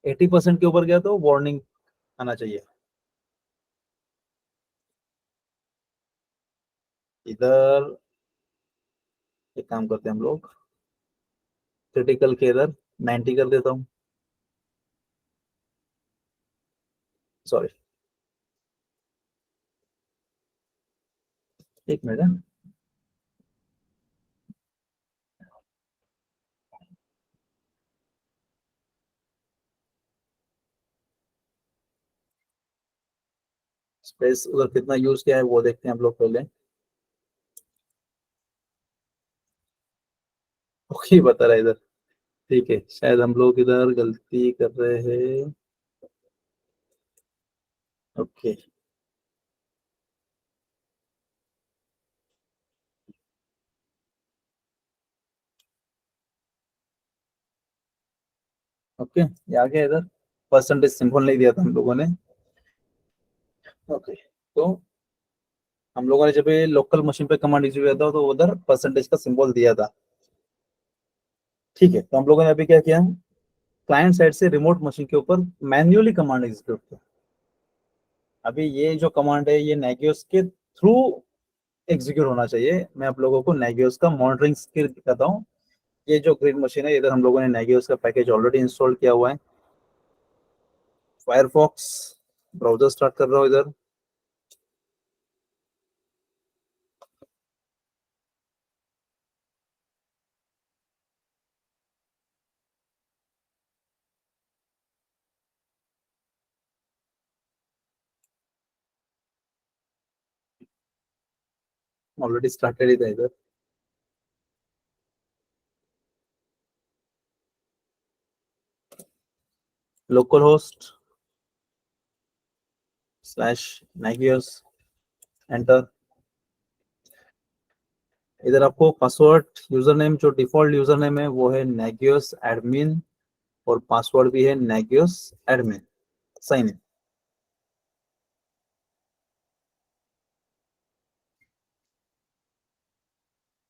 80% के ऊपर गया तो वार्निंग आना चाहिए। इधर एक काम करते हैं हम लोग, क्रिटिकल के इधर 90 कर देता हूँ, सॉरी, एक मिनट है। स्पेस उधर कितना यूज किया है वो देखते हैं हम लोग पहले। ओके बता रहा है इधर, ठीक है, शायद हम लोग इधर गलती कर रहे हैं। ओके, ओके, ये आ गया इधर, परसेंटेज सिंबल नहीं दिया था हम लोगों ने। ओके, तो हम लोगों ने जब ये लोकल मशीन पे कमांड एग्जीक्यूट किया था तो उधर परसेंटेज का सिंबल दिया था। ठीक है, तो हम लोगों ने अभी क्या किया, क्लाइंट साइड से रिमोट मशीन के ऊपर मैन्युअली कमांड एग्जीक्यूट किया। अभी ये जो कमांड है ये नेगियोस के थ्रू एग्जीक्यूट होना चाहिए। मैं आप लोगों को नेगियोस का मॉनिटरिंग स्किल दिखाता हूँ। ये जो ग्रीन मशीन है, इधर हम लोगों ने नेगियोस का पैकेज ऑलरेडी इंस्टॉल किया हुआ है। फायरफॉक्स ब्राउजर स्टार्ट कर रहा हूँ इधर, ऑलरेडी स्टार्टेड ही था इधर। Local host slash Nagios, enter. इधर आपको पासवर्ड, यूजर नेम जो डिफॉल्ट यूजर नेम है वो है नेगियोस एडमिन, और पासवर्ड भी है नेगियोस एडमिन, साइन इन।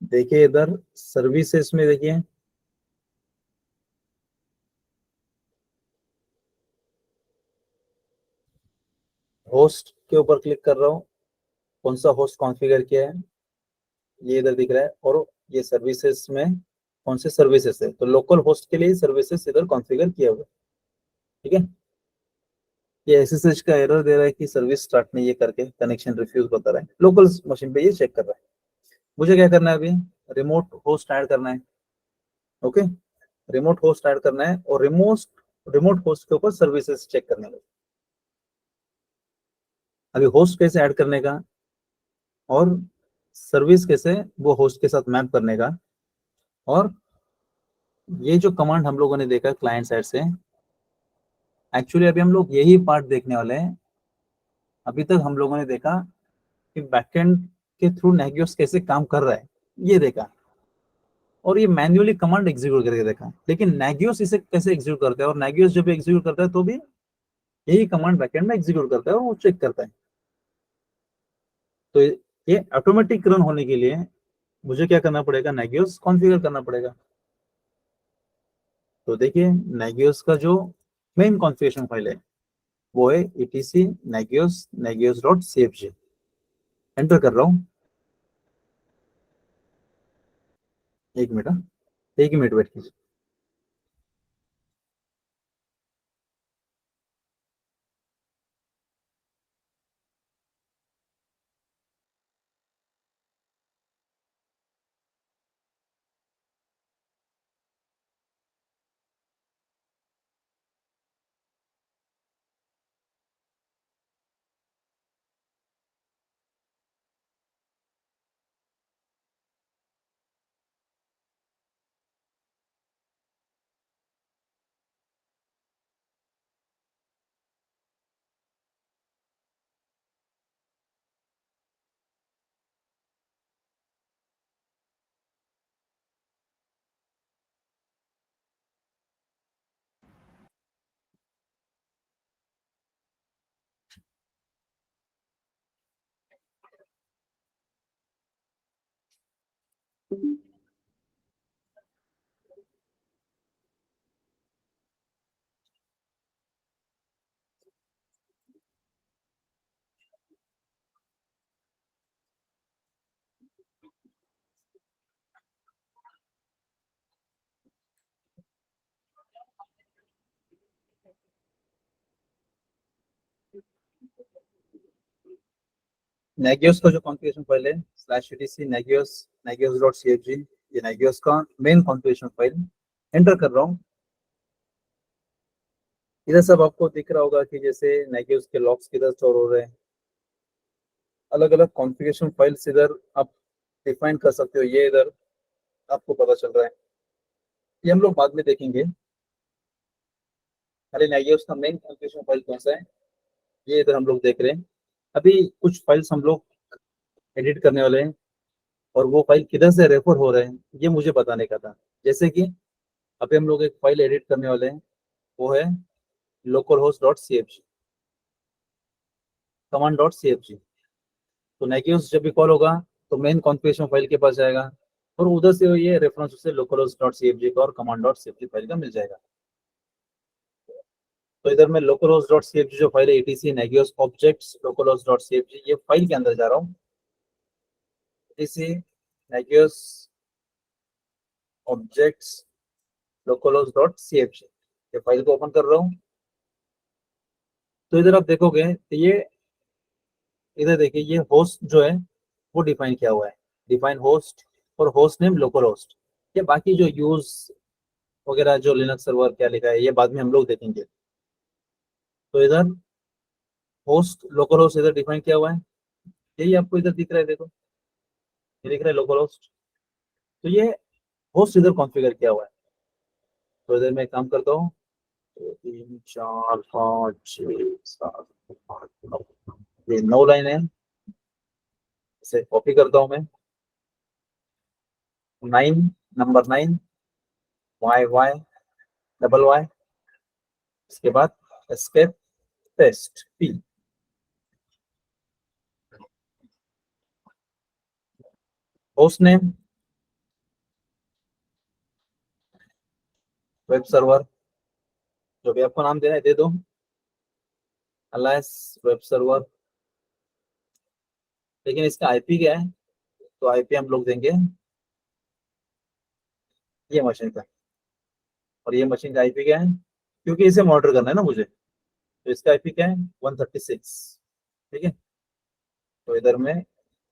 देखिए इधर सर्विसेज में देखिए, होस्ट के ऊपर क्लिक कर रहा हूँ, कौन सा होस्ट कॉन्फ़िगर किया है ये इधर दिख रहा है, और ये सर्विसेज में कौन से सर्विसेज है, तो लोकल होस्ट के लिए सर्विसेज इधर कॉन्फ़िगर किया हुआ है। ठीक है, ये एसएसएच का एरर दे रहा है कि सर्विस स्टार्ट नहीं है करके, कनेक्शन रिफ्यूज बता रहा है, लोकल मशीन पे ये चेक कर रहा है। मुझे क्या करना है अभी, रिमोट होस्ट ऐड करना है। ओके, रिमोट होस्ट ऐड करना है और रिमोट होस्ट के ऊपर सर्विसेज चेक करने का। अभी होस्ट कैसे ऐड करने का और सर्विस कैसे वो होस्ट के साथ मैप करने का, और ये जो कमांड हम लोगों ने देखा क्लाइंट साइड से, एक्चुअली अभी हम लोग यही पार्ट देखने वाले हैं। अभी तक हम लोगों ने देखा कि बैकएंड के थ्रू नेगियोस कैसे काम कर रहा है, ये देखा, और ये मैन्युअली कमांड एग्जीक्यूट करके देखा, लेकिन नेगियोस इसे कैसे एग्जीक्यूट करता है, और नेगियोस जब एग्जीक्यूट करता है तो भी यही कमांड बैकएंड में एग्जीक्यूट करता है और वो चेक करता है। तो ये ऑटोमेटिक रन होने के लिए मुझे क्या करना पड़ेगा, नेगियोस कॉन्फ़िगर करना पड़ेगा। तो देखिए नेगियोस का जो मेन कॉन्फ़िगरेशन फाइल है वो है etc negios negios.cfg, एंटर कर रहा हूँ। एक मिनट, एक ही मिनट वेट कीजिए। नेगियोस का जो कॉन्फ़िगरेशन फाइल है /etc negios negios.cfg, ये नेगियोस का मेन कॉन्फ़िगरेशन फाइल एंटर कर रहा हूँ। इधर सब आपको दिख रहा होगा कि जैसे नेगियोस के लॉग्स किधर स्टोर हो रहे हैं, अलग अलग कॉन्फ़िगरेशन फाइल्स इधर आप डिफाइन कर सकते हो। ये इधर आपको पता चल रहा है, ये हम लोग बाद में देखेंगे। खाली नेगियोस का मेन कॉन्फ़िगरेशन फाइल कौन सा है ये इधर हम लोग देख रहे हैं। अभी कुछ फाइल्स हम लोग एडिट करने वाले हैं और वो फाइल किधर से रेफर हो रहे हैं ये मुझे बताने का था। जैसे कि अभी हम लोग एक फाइल एडिट करने वाले हैं, वो है localhost.cfg, command.cfg। तो नेगियोस जब भी कॉल होगा तो मेन कॉन्फ़िगरेशन फाइल के पास जाएगा और उधर से ये रेफरेंस उसे localhost.cfg का और command.cfg फाइल का मिल जाएगा। तो इधर मैं localhost.cfg जो फाइल है etc negios objects localhost.cfg, ये फाइल के अंदर जा रहा हूँ। etc negios objects localhost.cfg, ये फाइल को ओपन कर रहा हूँ। तो इधर आप देखोगे तो ये इधर देखिए ये होस्ट जो है वो डिफाइन किया हुआ है, डिफाइन होस्ट और होस्ट नेम लोकल होस्ट। ये बाकी जो यूज वगैरह जो लिनक्स सर्वर क्या लिखा है ये बाद में हम लोग देखेंगे। तो इधर होस्ट लोकल होस्ट इधर डिफाइन किया हुआ है, यही आपको इधर दिख रहा है, देखो ये दिख रहा है लोकल होस्ट। तो ये होस्ट इधर कॉन्फ़िगर किया हुआ है। तो इधर मैं एक काम करता हूँ, 2 3 4 5 6 7 8 9, ये 9 लाइन है, इसे कॉपी करता हूँ मैं। 9 number 9 Y Y double Y, इसके बाद escape paste P. Host name web server, जो भी आपको नाम देना है दे दो, अलायस वेब सर्वर। लेकिन इसका आईपी क्या है, तो आईपी हम लोग देंगे ये मशीन का, और ये मशीन का आईपी क्या है, क्योंकि इसे मॉनिटर करना है ना मुझे, तो इसका आईपी क्या है 136। ठीक है, तो इधर मैं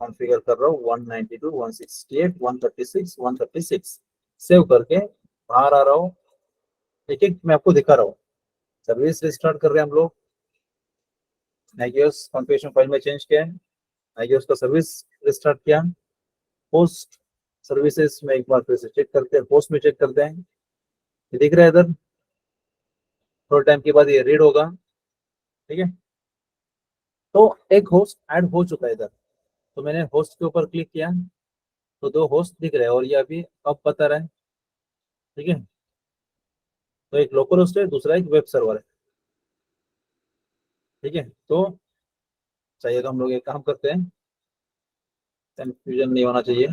कॉन्फ़िगर कर रहा हूँ 192.168.136 सेव करके बाहर आ रहा हूँ। एक एक मैं आपको दिखा रहा हूँ। सर्विस रिस्टार्ट कर रहे हैं हम लोग, नेगियोस कॉन्फ़िगरेशन फाइल में चेंज किया है, नेगियोस का सर्विस रिस्टार्ट किया। होस्ट सर्विसेज में एक बार फिर से चेक करते हैं, होस्ट में चेक करते हैं, ये दिख रहा है इधर। थोड़ा टाइम के बाद ये रीड होगा। ठीक है, तो एक होस्ट ऐड हो चुका है इधर, तो मैंने होस्ट के ऊपर क्लिक किया तो 2 होस्ट दिख रहे हैं और ये अभी अब बता रहा है। ठीक है, तो एक लोकल होस्ट है, दूसरा एक वेब सर्वर है। ठीक है, तो चाहिए तो हम लोग एक काम करते हैं, कंफ्यूजन नहीं होना चाहिए,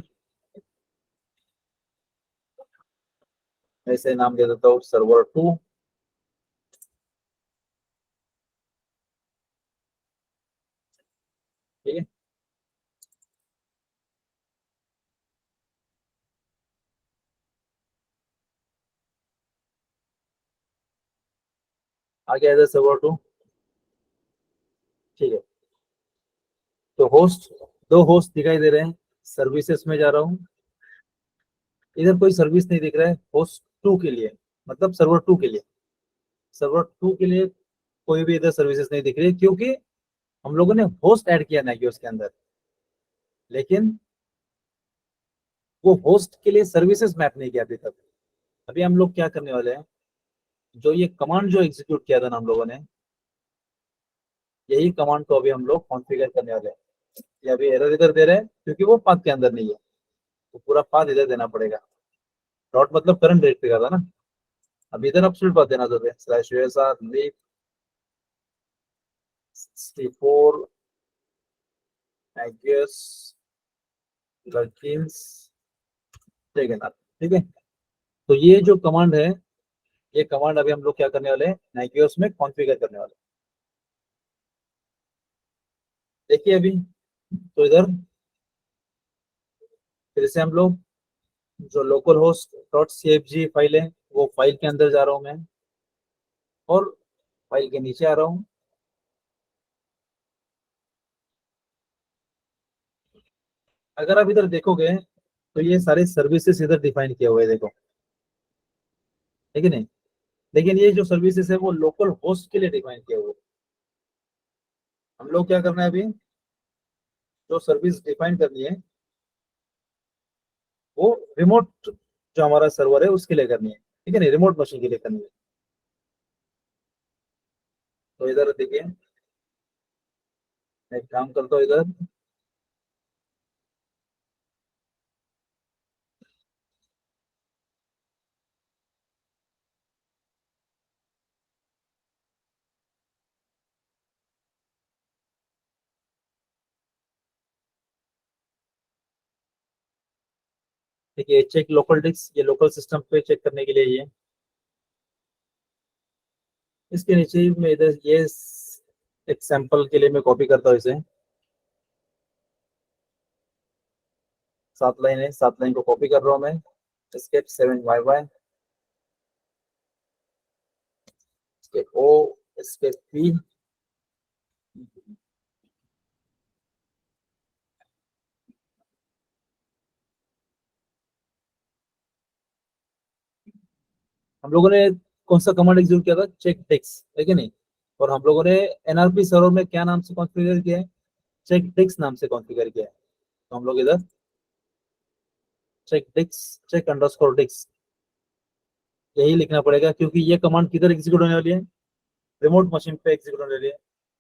ऐसे नाम दे देता हूँ सर्वर 2। ठीक है, आ गया इधर सर्वर 2। ठीक है, तो होस्ट 2 होस्ट दिखाई दे रहे हैं, सर्विसेज में जा रहा हूँ, इधर कोई सर्विस नहीं दिख रहा है होस्ट 2 के लिए, मतलब सर्वर 2 के लिए, सर्वर 2 के लिए कोई भी इधर सर्विसेज नहीं दिख रही है, क्योंकि हम लोगों ने होस्ट ऐड किया नेगियोस के अंदर, लेकिन वो होस्ट के लिए सर्विसेज मैप नहीं किया अभी तक। अभी हम लोग क्या करने वाले हैं, जो ये कमांड जो एग्जीक्यूट किया था ना हम लोगों ने, यही कमांड को अभी हम लोग कॉन्फ़िगर करने वाले हैं। ये अभी एरर इधर दे रहे हैं क्योंकि वो पाथ के अंदर नहीं है, तो पूरा पाथ इधर देना पड़ेगा। डॉट मतलब करंट डायरेक्टरी का था ना, अभी इधर एब्सोल्यूट पाथ देना जरूरी है। /usr lib 64 negios plugins check NRP, ठीक है। तो ये जो कमांड है, ये कमांड अभी हम लोग क्या करने वाले हैं, नाइकियोस में कॉन्फ़िगर करने वाले हैं। देखिए अभी तो इधर फिर से हम लोग जो local host dot cfg file है, वो फाइल के अंदर जा रहा हूं मैं और फाइल के नीचे आ रहा हूं। अगर आप इधर देखोगे तो ये सारे सर्विसेज इधर डिफाइन किए हुए हैं, देखो, ठीक है नहीं। लेकिन ये जो सर्विसेज है वो लोकल होस्ट के लिए डिफाइन किए हुए हैं। हम लोग क्या करना है अभी, जो सर्विस डिफाइन करनी है वो रिमोट जो हमारा सर्वर है उसके लिए करनी है, ठीक है नहीं, रिमोट मशीन के लिए करनी है। तो इधर देखिए मैं एक काम करता हूँ इधर, ठीक है, चेक लोकल डिस्क, ये लोकल सिस्टम पे चेक करने के लिए ये। इसके नीचे मैं इधर ये एक सैंपल के लिए मैं कॉपी करता हूँ इसे, 7 लाइन है, 7 लाइन को कॉपी कर रहा हूँ मैं, स्केप 7yy, स्केप ओ, स्केप पी। हम लोगों ने कौन सा कमांड एग्जीक्यूट किया था, चेक टेक्स, ठीक है नहीं। और हम लोगों ने एनआरपी सर्वर में क्या नाम से कॉन्फ़िगर किया है, चेक टेक्स नाम से कॉन्फ़िगर किया है। तो हम लोग इधर चेक टेक्स, चेक अंडरस्कोर टेक्स, यही लिखना पड़ेगा, क्योंकि ये कमांड किधर एग्जीक्यूट होने वाली है, रिमोट मशीन पे एग्जीक्यूट होने वाली है।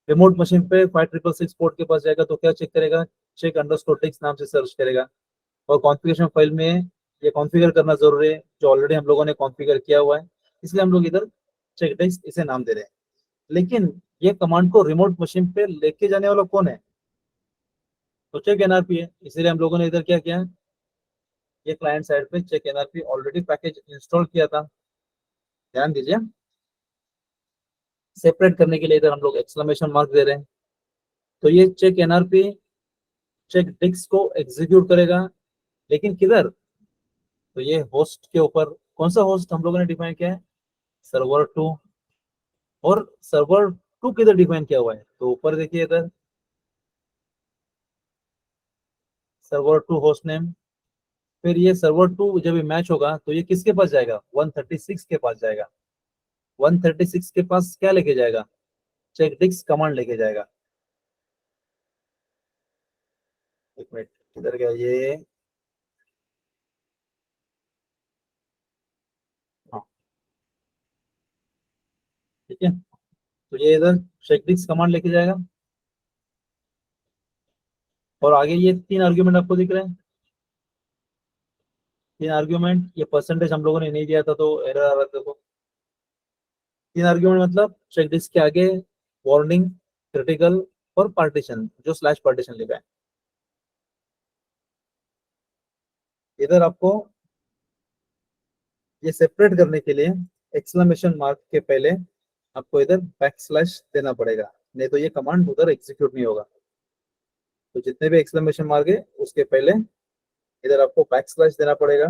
रिमोट मशीन पे 5666 पोर्ट के पास जाएगा तो क्या चेक करेगा, चेक अंडरस्कोर टेक्स नाम से सर्च करेगा। और कॉन्फ़िगरेशन फाइल में ये कॉन्फ़िगर करना जरूरी है, जो ऑलरेडी हम लोगों ने कॉन्फ़िगर किया हुआ है, इसलिए हम लोग इधर चेक टेक्स इसे नाम दे रहे हैं। लेकिन ये कमांड को रिमोट मशीन पे लेके जाने वाला कौन है, तो चेक एनआरपी है, इसीलिए हम लोगों ने इधर क्या किया, ये क्लाइंट साइड पे check NRP already package install किया था, ध्यान दीजिए। सेपरेट करने के लिए इधर हम लोग एक्सक्लेमेशन मार्क दे रहे हैं। तो ये चेक एनआरपी चेक डिक्स को एग्जीक्यूट करेगा, लेकिन किधर, तो ये होस्ट के ऊपर, कौन सा होस्ट हम लोगों ने डिफाइन किया है, सर्वर 2। और सर्वर 2 किधर डिफाइन किया हुआ है, तो ऊपर देखिए इधर सर्वर 2 होस्ट नेम। फिर ये सर्वर 2 जब ये मैच होगा तो ये किसके पास जाएगा, 136 के पास जाएगा। 136 के पास क्या लेके जाएगा, चेक डिक्स कमांड लेके जाएगा। एक मिनट, किधर गया ये, हाँ, ठीक है। तो ये इधर चेक डिक्स कमांड लेके जाएगा। और आगे ये 3 आर्ग्यूमेंट आपको दिख रहे हैं, 3 आर्ग्यूमेंट, ये परसेंटेज हम लोगों ने नहीं दिया था तो एरर आ रहा था। देखो 3 आर्ग्यूमेंट मतलब चेक डिस्क के आगे वार्निंग, क्रिटिकल और पार्टीशन, जो स्लैश पार्टीशन लिखा है। इधर आपको ये सेपरेट करने के लिए एक्सक्लेमेशन मार्क के पहले आपको इधर बैक स्लैश देना पड़ेगा, नहीं तो ये कमांड उधर एग्जीक्यूट नहीं होगा। तो जितने भी एक्सक्लेमेशन मार्क है उसके पहले इधर आपको बैक स्लैश देना पड़ेगा।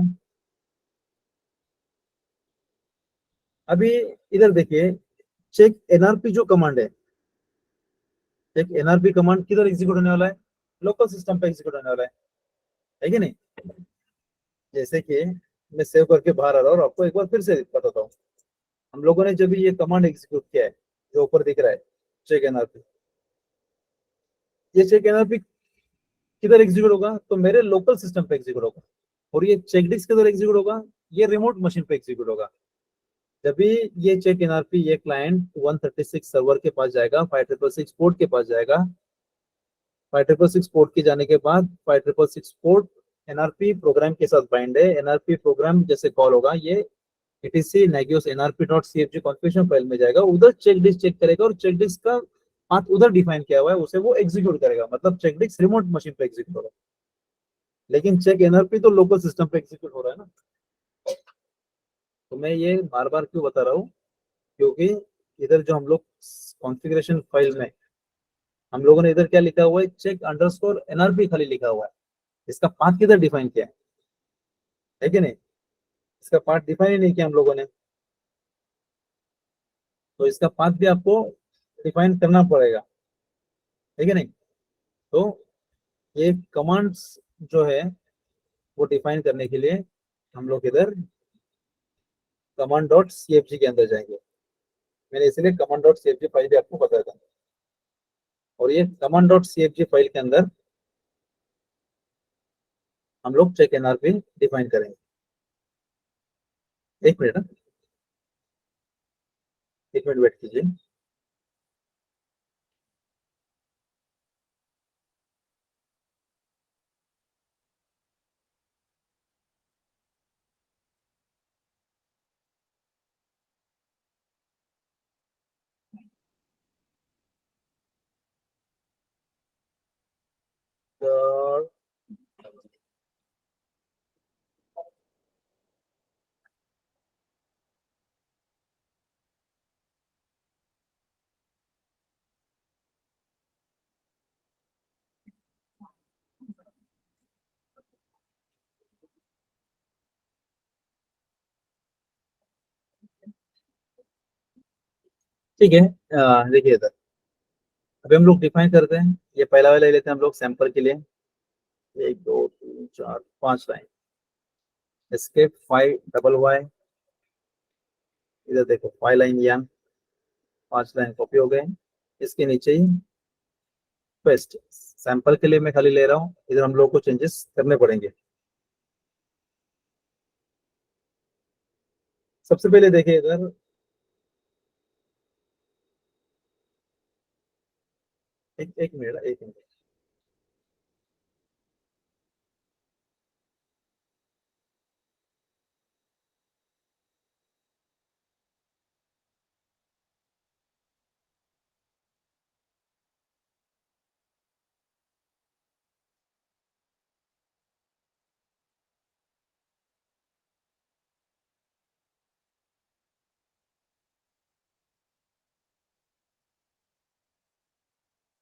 अभी इधर देखिए, चेक एनआरपी जो कमांड है, एक एनआरपी कमांड किधर एग्जीक्यूट होने वाला है, लोकल सिस्टम पे एग्जीक्यूट होने वाला है कि नहीं। जैसे कि मैं सेव करके बाहर आ रहा हूँ और आपको एक बार फिर से बताता हूँ। हम लोगों ने जब ये कमांड एग्जीक्यूट किया है, जो ऊपर दिख रहा है चेक एनआरपी, ये चेक एनआरपी किधर एग्जीक्यूट होगा, तो मेरे लोकल सिस्टम पे एग्जीक्यूट होगा। और ये चेक डिस्क किधर एग्जीक्यूट होगा, ये रिमोट मशीन पे एग्जीक्यूट होगा। जब भी ये चेक एनआरपी ये क्लाइंट 136 सर्वर के पास जाएगा, 5666 पोर्ट के पास जाएगा, 5666 पोर्ट के जाने के बाद 5666 पोर्ट एनआरपी प्रोग्राम के साथ बाइंड है। एनआरपी प्रोग्राम जैसे कॉल होगा, ये etc nagios nrp.cfg configuration file में जाएगा, उधर चेक डिस्क चेक करेगा और चेक डिस्क का पाथ उधर डिफाइन किया हुआ है, उसे वो एग्जीक्यूट करेगा, मतलब चेक डिस्क रिमोट मशीन पे एग्जीक्यूट होगा। लेकिन चेक एनआरपी तो लोकल सिस्टम पे एग्जीक्यूट हो रहा है ना। तो मैं ये बार बार क्यों बता रहा हूँ, क्योंकि इधर जो हम लोग कॉन्फ़िगरेशन फाइल में हम लोगों ने इधर क्या लिखा हुआ है, चेक अंडरस्कोर एनआरपी खाली लिखा हुआ है। इसका पाथ किधर डिफाइन किया है कि नहीं? इसका पाथ डिफाइन ही नहीं किया हम लोगों ने, तो इसका पाथ भी आपको डिफाइन करना पड़ेगा, है कि नहीं? तो ये कमांड्स जो है वो डिफाइन करने के लिए हम लोग इधर कमांड डॉट सीएफजी के अंदर जाएंगे। मैंने इसलिए कमांड डॉट सीएफजी फाइल भी आपको बताया था, और ये कमांड डॉट सीएफजी फाइल के अंदर हम लोग चेक एनआरपी डिफाइन करेंगे। एक मिनट ना, एक मिनट वेट कीजिए। तो ठीक है, देखिए इधर अभी हम लोग डिफाइन करते हैं। ये पहला वाला ले लेते हैं हम लोग सैंपल के लिए। 1 2 3 4 5 लाइन, एस्केप 5 YY। इधर देखो 5 लाइन यंग, 5 लाइन कॉपी हो गए। इसके नीचे ही पेस्ट। सैंपल के लिए मैं खाली ले रहा हूँ, इधर हम लोग को चेंजेस करने पड़ेंगे। सबसे पहले देखिए इधर, एक मिनट, एक मिनट।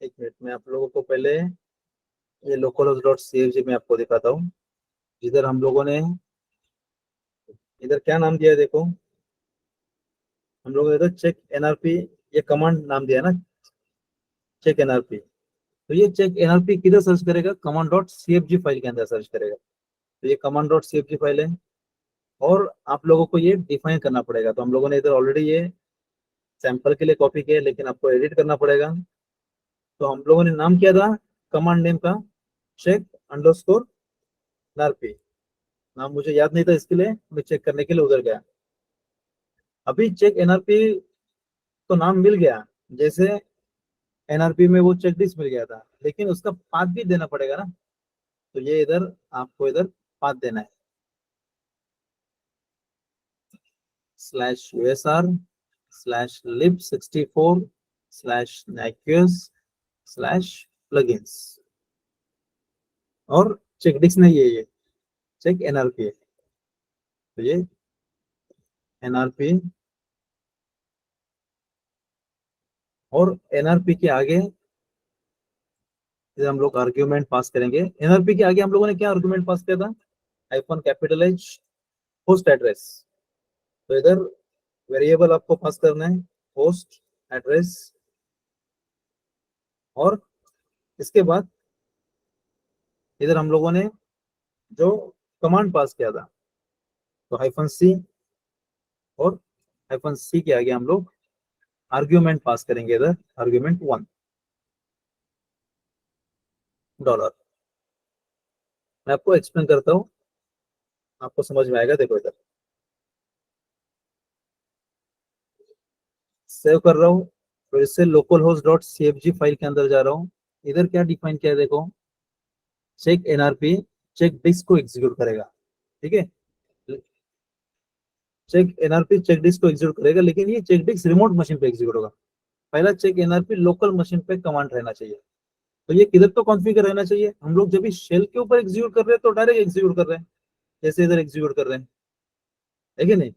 एक मिनट में आप लोगों को पहले ये लोकल डॉट सीएफजी में आपको दिखाता हूँ। इधर हम लोगों ने इधर क्या नाम दिया है देखो, हम लोगों ने इधर चेक एनआरपी ये कमांड नाम दिया है ना, चेक एनआरपी। तो ये चेक एनआरपी किधर सर्च करेगा, कमांड डॉट सीएफजी फाइल के अंदर सर्च करेगा। तो ये कमांड डॉट सीएफजी फाइल है, और आप लोगों को ये डिफाइन करना पड़ेगा। तो हम लोगों ने इधर ऑलरेडी ये सैंपल के लिए कॉपी किया है, लेकिन आपको एडिट करना पड़ेगा। तो हम लोगों ने नाम किया था कमांड नेम का चेक अंडरस्कोर एनआरपी। नाम मुझे याद नहीं था, इसके लिए मैं चेक करने के लिए उधर गया। अभी चेक एनआरपी तो नाम मिल गया, जैसे एनआरपी में वो चेक लिस्ट मिल गया था, लेकिन उसका पाथ भी देना पड़ेगा ना। तो ये इधर आपको इधर पाथ देना है, /usr/lib64/naques/plugins। और चेक डिस्क नहीं है, ये चेक एनआरपी है। तो ये एनआरपी, और एनआरपी के आगे इधर हम लोग आर्ग्यूमेंट पास करेंगे। एनआरपी के आगे हम लोगों ने क्या आर्ग्यूमेंट पास किया था, hyphen capital H host address. तो इधर वेरिएबल आपको पास करना है होस्ट एड्रेस, और इसके बाद इधर हम लोगों ने जो कमांड पास किया था, तो हाइफन सी, और हाइफन सी के आगे हम लोग आर्ग्यूमेंट पास करेंगे। इधर आर्ग्यूमेंट $1। मैं आपको एक्सप्लेन करता हूँ, आपको समझ में आएगा। देखो इधर सेव कर रहा हूँ, फिर इससे local host dot CFG file के अंदर जा रहा हूँ। इधर क्या डिफाइन किया है देखो, चेक एनआरपी चेक डिस्क को एग्जीक्यूट करेगा। ठीक है, चेक एनआरपी चेक डिस्क को एग्जीक्यूट करेगा, लेकिन ये चेक डिस्क रिमोट मशीन पे एग्जीक्यूट होगा। पहला चेक एनआरपी लोकल मशीन पे कमांड रहना चाहिए। तो ये किधर तो कॉन्फ़िगर रहना चाहिए। हम लोग जब भी शेल के ऊपर एग्जीक्यूट कर रहे हैं तो डायरेक्ट एग्जीक्यूट कर रहे हैं, जैसे इधर एग्जीक्यूट कर रहे हैं, है कि नहीं।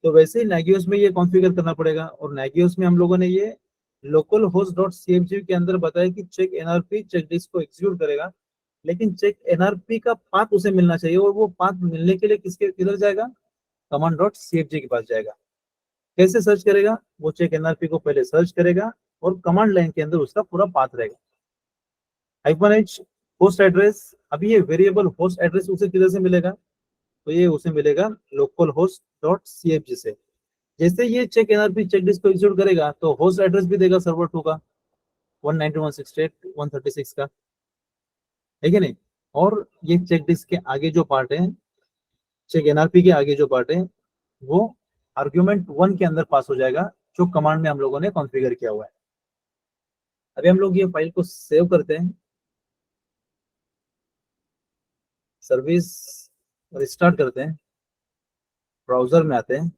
तो वैसे ही Nagios में ये कॉन्फ़िगर करना पड़ेगा, और Nagios में हम लोगों ने ये लोकल होस्ट डॉट cfg के अंदर बताया कि चेक एनआरपी चेक डिस्क को एग्जीक्यूट करेगा, लेकिन चेक एनआरपी का पाथ उसे मिलना चाहिए, और वो पाथ मिलने के लिए किसके किधर जाएगा, कमांड डॉट cfg के पास जाएगा। कैसे सर्च करेगा, वो चेक एनआरपी को पहले सर्च करेगा और कमांड लाइन के अंदर उसका पूरा पाथ रहेगा। -h होस्ट एड्रेस, अभी ये वेरिएबल होस्ट एड्रेस उसे किधर से मिलेगा, तो ये उसे मिलेगा लोकल होस्ट डॉट cfg से। जैसे ये चेक एनआरपी चेक डिस्क को एग्जीक्यूट करेगा तो होस्ट एड्रेस भी देगा सर्वर 2 का, 192.168.136 का, है कि नहीं। और ये चेक डिस्क के आगे जो पार्ट है, चेक एनआरपी के आगे जो पार्ट है, वो आर्ग्यूमेंट 1 के अंदर पास हो जाएगा, जो कमांड में हम लोगों ने कॉन्फ़िगर किया हुआ है। अभी हम लोग ये फाइल को सेव करते हैं, सर्विस रिस्टार्ट करते हैं, ब्राउजर में आते हैं,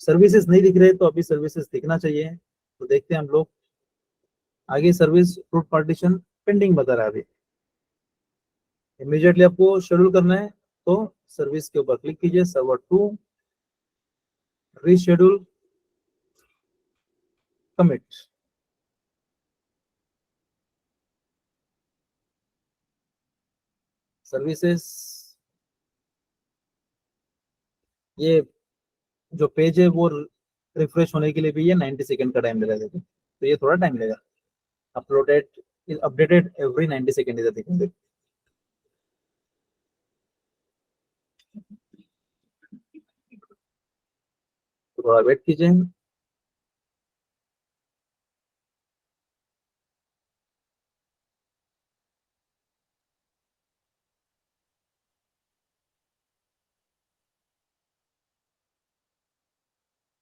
सर्विसेज नहीं दिख रहे तो अभी सर्विसेज दिखना चाहिए, तो देखते हैं हम लोग। आगे सर्विस रूट पार्टीशन पेंडिंग बता रहा है अभी, इमीडिएटली आपको शेड्यूल करना है तो सर्विस के ऊपर क्लिक कीजिए, सर्वर 2, रीशेड्यूल, कमिट। सर्विसेज, ये जो पेज है वो रिफ्रेश होने के लिए भी ये 90 सेकंड का टाइम लगेगा, तो ये थोड़ा टाइम लगेगा। अपलोडेड अपडेटेड एवरी 90 सेकंड इधर दिखेंगे, तो थोड़ा वेट कीजिए।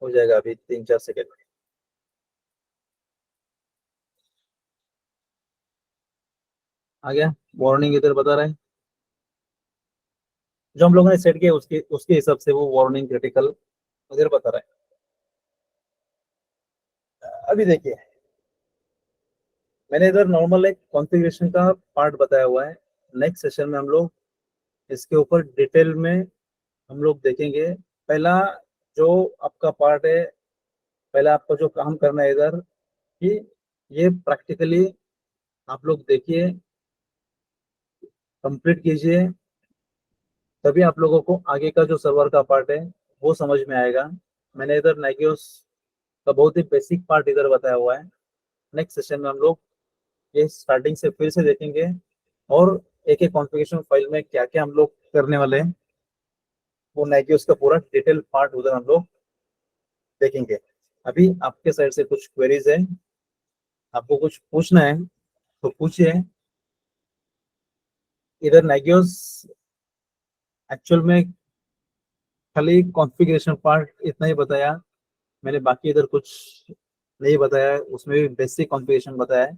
हो जाएगा अभी 3-4 सेकंड में। आ गया, वार्निंग इधर बता रहा है, जो हम लोगों ने सेट किया उसके उसके हिसाब से वो वार्निंग क्रिटिकल इधर बता रहा है। अभी देखिए, मैंने इधर नॉर्मल एक कॉन्फ़िगरेशन का पार्ट बताया हुआ है। नेक्स्ट सेशन में हम लोग इसके ऊपर डिटेल में हम लोग देखेंगे। पहला जो आपका पार्ट है, पहला आपको जो काम करना है इधर, कि ये प्रैक्टिकली आप लोग देखिए, कंप्लीट कीजिए, तभी आप लोगों को आगे का जो सर्वर का पार्ट है वो समझ में आएगा। मैंने इधर Nagios का बहुत ही बेसिक पार्ट इधर बताया हुआ है। नेक्स्ट सेशन में हम लोग ये स्टार्टिंग से फिर से देखेंगे, और एक एक कॉन्फ़िगरेशन फाइल में क्या क्या हम लोग करने वाले हैं, वो Nagios का पूरा डिटेल पार्ट उधर हम लोग देखेंगे। अभी आपके साइड से कुछ क्वेरीज है, आपको कुछ पूछना है तो पूछिए। इधर Nagios एक्चुअल में खाली कॉन्फ़िगरेशन पार्ट इतना ही बताया मैंने, बाकी इधर कुछ नहीं बताया है, उसमें भी बेसिक कॉन्फ़िगरेशन बताया है।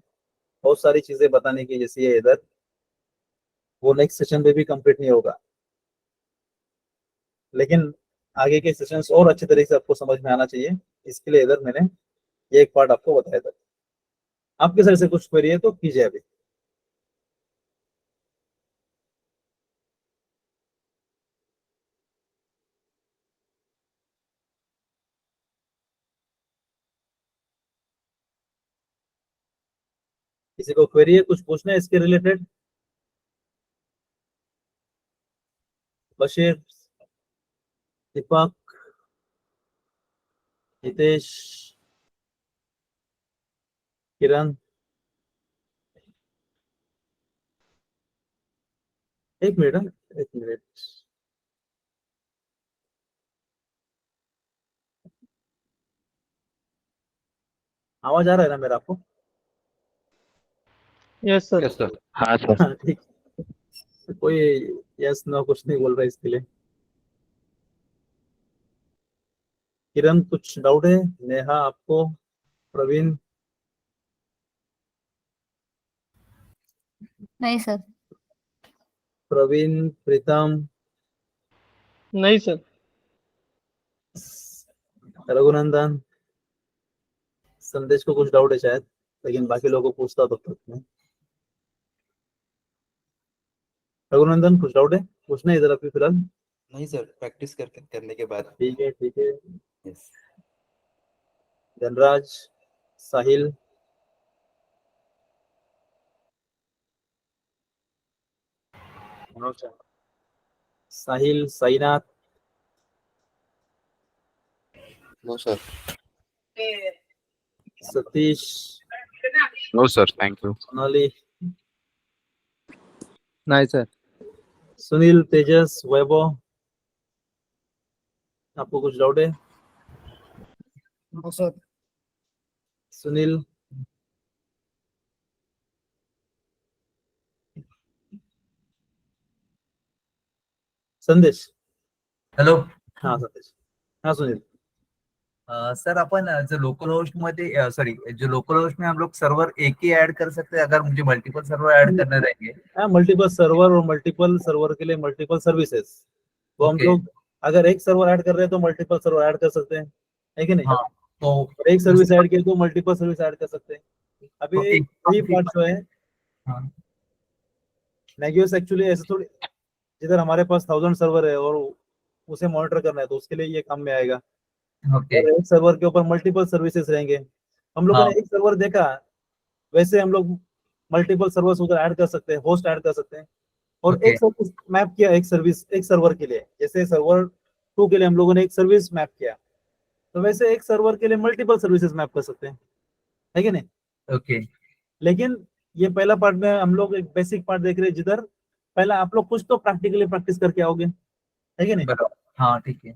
बहुत सारी चीजें बताने की जैसी है इधर, वो नेक्स्ट सेशन में भी कंप्लीट नहीं होगा, लेकिन आगे के सेशंस और अच्छे तरीके से आपको समझ में आना चाहिए, इसके लिए इधर मैंने ये एक पार्ट आपको बताया था। आपके साइड से कुछ क्वेरी है तो कीजिए अभी। किसी को क्वेरी है, कुछ पूछना है इसके रिलेटेड? बशीर, दीपक, हितेश, किरण, एक मिनट, एक मिनट, आवाज आ रहा है ना मेरा आपको? Yes sir. Yes sir. हाँ सर। हाँ ठीक, कोई यस नो कुछ नहीं बोल रहा है इसके लिए। किरण, कुछ डाउट है? नेहा आपको? प्रवीण? नहीं सर। प्रवीण, प्रीतम, नहीं सर। रघुनंदन, संदेश को कुछ डाउट है शायद। लेकिन बाकी लोगों को पूछता तब तक मैं। रघुनंदन कुछ डाउट है? पूछना है इधर अभी फिलहाल? नहीं सर, प्रैक्टिस करने के बाद। ठीक है ठीक है। Yes. Dhanraj, Sahil, Sahil, Sainath, no sir. Satish, No, sir. Thank you. Sonali, नहीं सर। सुनील, तेजस, वैभव, आपको कुछ डाउट है? No sir. सुनील, संदेश, हॅलो हाँ संदेश, हाँ सुनील। सर, अपन जो लोकल होस्ट मध्ये सॉरी जो लोकल होस्ट में हम लोग सर्वर एक ही ऐड कर सकते हैं अगर मुझे मल्टीपल सर्वर ऐड करने रहेंगे? हाँ, मल्टीपल सर्वर और मल्टीपल सर्वर के लिए मल्टीपल सर्विसेज, वो हम Okay. लोग अगर एक सर्वर ऐड कर रहे हैं तो मल्टीपल सर्वर ऐड कर सकते हैं, है कि नहीं? हाँ, तो और एक सर्विस ऐड किया तो मल्टीपल सर्विस ऐड कर सकते हैं। अभी तो एक वही पार्ट जो है हाँ, नेगियोस एक्चुअली ऐसे थोड़ी, जिधर हमारे पास 1000 सर्वर है और उसे मॉनिटर करना है तो उसके लिए ये काम में आएगा। ओके। और एक सर्वर के ऊपर मल्टीपल सर्विसेज रहेंगे। हम लोगों हाँ, ने एक सर्वर देखा, वैसे हम लोग मल्टीपल सर्वर्स उधर ऐड कर सकते हैं, होस्ट ऐड कर सकते हैं। और ओके। एक सर्विस मैप किया, एक सर्विस एक सर्वर के लिए, जैसे सर्वर 2 के लिए हम लोगों ने एक सर्विस मैप किया, तो वैसे एक सर्वर के लिए मल्टीपल सर्विसेज मैप कर सकते हैं, है कि नहीं? ओके। लेकिन ये पहला पार्ट में हम लोग एक बेसिक पार्ट देख रहे हैं, जिधर पहला आप लोग कुछ तो प्रैक्टिकली प्रैक्टिस करके आओगे, है कि नहीं? बराबर। हाँ, ठीक है।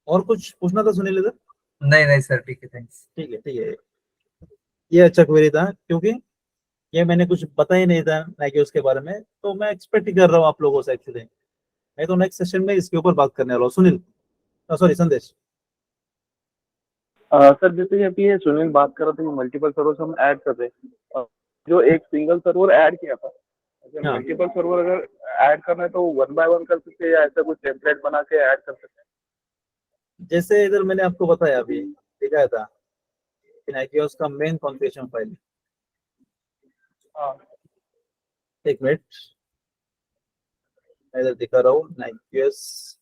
और कुछ पूछना था सुनील इधर? नहीं नहीं सर, ठीक है, थैंक्स। ठीक है ठीक है, ये अच्छा क्वेरी था, क्योंकि ये मैंने कुछ पता ही नहीं था नाइकी उसके बारे में, तो मैं एक्सपेक्ट ही कर रहा हूँ आप लोगों से एक्चुअली। मैं तो नेक्स्ट सेशन में इसके ऊपर बात करने वाला हूँ। सुनील, सॉरी संदेश। सर, जैसे कि अभी ये सुनील बात कर रहे थे कि मल्टीपल सर्वर हम ऐड कर रहे हैं, जो एक सिंगल सर्वर ऐड किया था, अगर हाँ। मल्टीपल सर्वर अगर ऐड करना है तो 1 बाय 1 कर सकते हैं या ऐसा कुछ टेम्पलेट बना के ऐड कर सकते हैं? जैसे इधर मैंने आपको बताया, अभी दिखाया था कि नाइकियोस का मेन कॉन्फ़िगरेशन फाइल, हाँ। एक मिनट मैं इधर दिखा रहा हूँ। नाइकियोस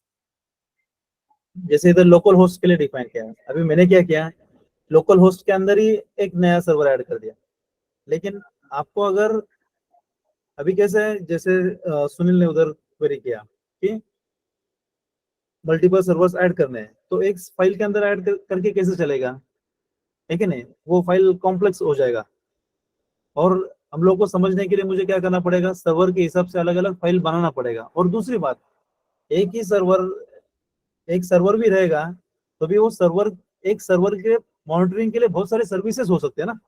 जैसे इधर लोकल होस्ट के लिए डिफाइन किया है, अभी मैंने क्या किया, लोकल होस्ट के अंदर ही एक नया सर्वर ऐड कर दिया। लेकिन आपको अगर अभी कैसे है, जैसे सुनील ने उधर क्वेरी किया कि मल्टीपल सर्वर्स ऐड करने हैं, तो एक फाइल के अंदर ऐड करके कैसे चलेगा, है कि नहीं? वो फाइल कॉम्प्लेक्स हो जाएगा। और हम लोग को समझने के लिए मुझे क्या करना पड़ेगा, सर्वर के हिसाब से अलग अलग फाइल बनाना पड़ेगा। और दूसरी बात, एक ही सर्वर, एक सर्वर भी रहेगा तो भी वो सर्वर, एक सर्वर के मॉनिटरिंग के लिए बहुत सारे सर्विसेज हो सकते हैं ना।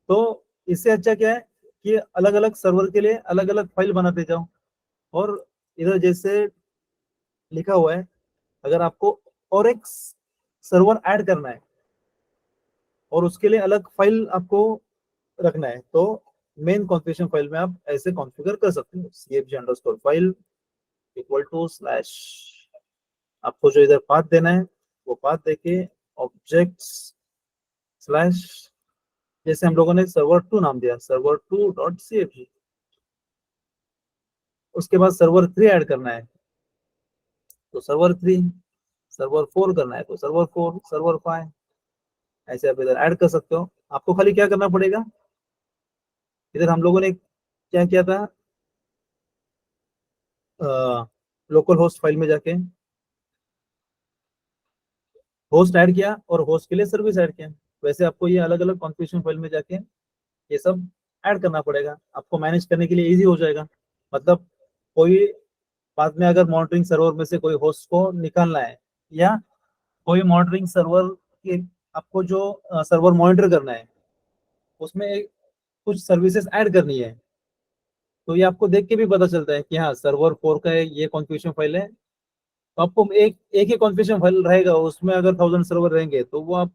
तो इससे अच्छा क्या है कि अलग अलग सर्वर के लिए अलग अलग फाइल बनाते जाओ। और इधर जैसे लिखा हुआ है, अगर आपको और एक सर्वर ऐड करना है और उसके लिए अलग फाइल आपको रखना है, तो मेन कॉन्फ़िगरेशन फाइल में आप ऐसे कॉन्फ़िगर कर सकते हो, cfg file equal to slash, आपको जो इधर पाथ देना है वो पाथ देके ऑब्जेक्ट्स स्लैश, जैसे हम लोगों ने सर्वर 2 नाम दिया, server2.cfg। उसके बाद सर्वर 3 ऐड करना है तो सर्वर 3, सर्वर 4 करना है तो सर्वर 4, सर्वर 5, ऐसे आप इधर ऐड कर सकते हो। आपको खाली क्या करना पड़ेगा, इधर हम लोगों ने क्या किया था, लोकल होस्ट फाइल में जाके होस्ट ऐड किया और होस्ट के लिए सर्विस ऐड किया। वैसे आपको ये अलग अलग कॉन्फ़िगरेशन फाइल में जाके ये सब ऐड करना पड़ेगा, आपको मैनेज करने के लिए इजी हो जाएगा। मतलब कोई बाद में अगर मॉनिटरिंग सर्वर में से कोई होस्ट को निकालना है, या कोई मॉनिटरिंग सर्वर के, आपको जो सर्वर मॉनिटर करना है उसमें कुछ सर्विसेज ऐड करनी है, तो ये आपको देख के भी पता चलता है कि हाँ सर्वर 4 का ये कॉन्फ़िगरेशन फाइल है। तो आपको एक एक ही कॉन्फ़िगरेशन फाइल रहेगा, उसमें अगर 1000 सर्वर रहेंगे तो वो आप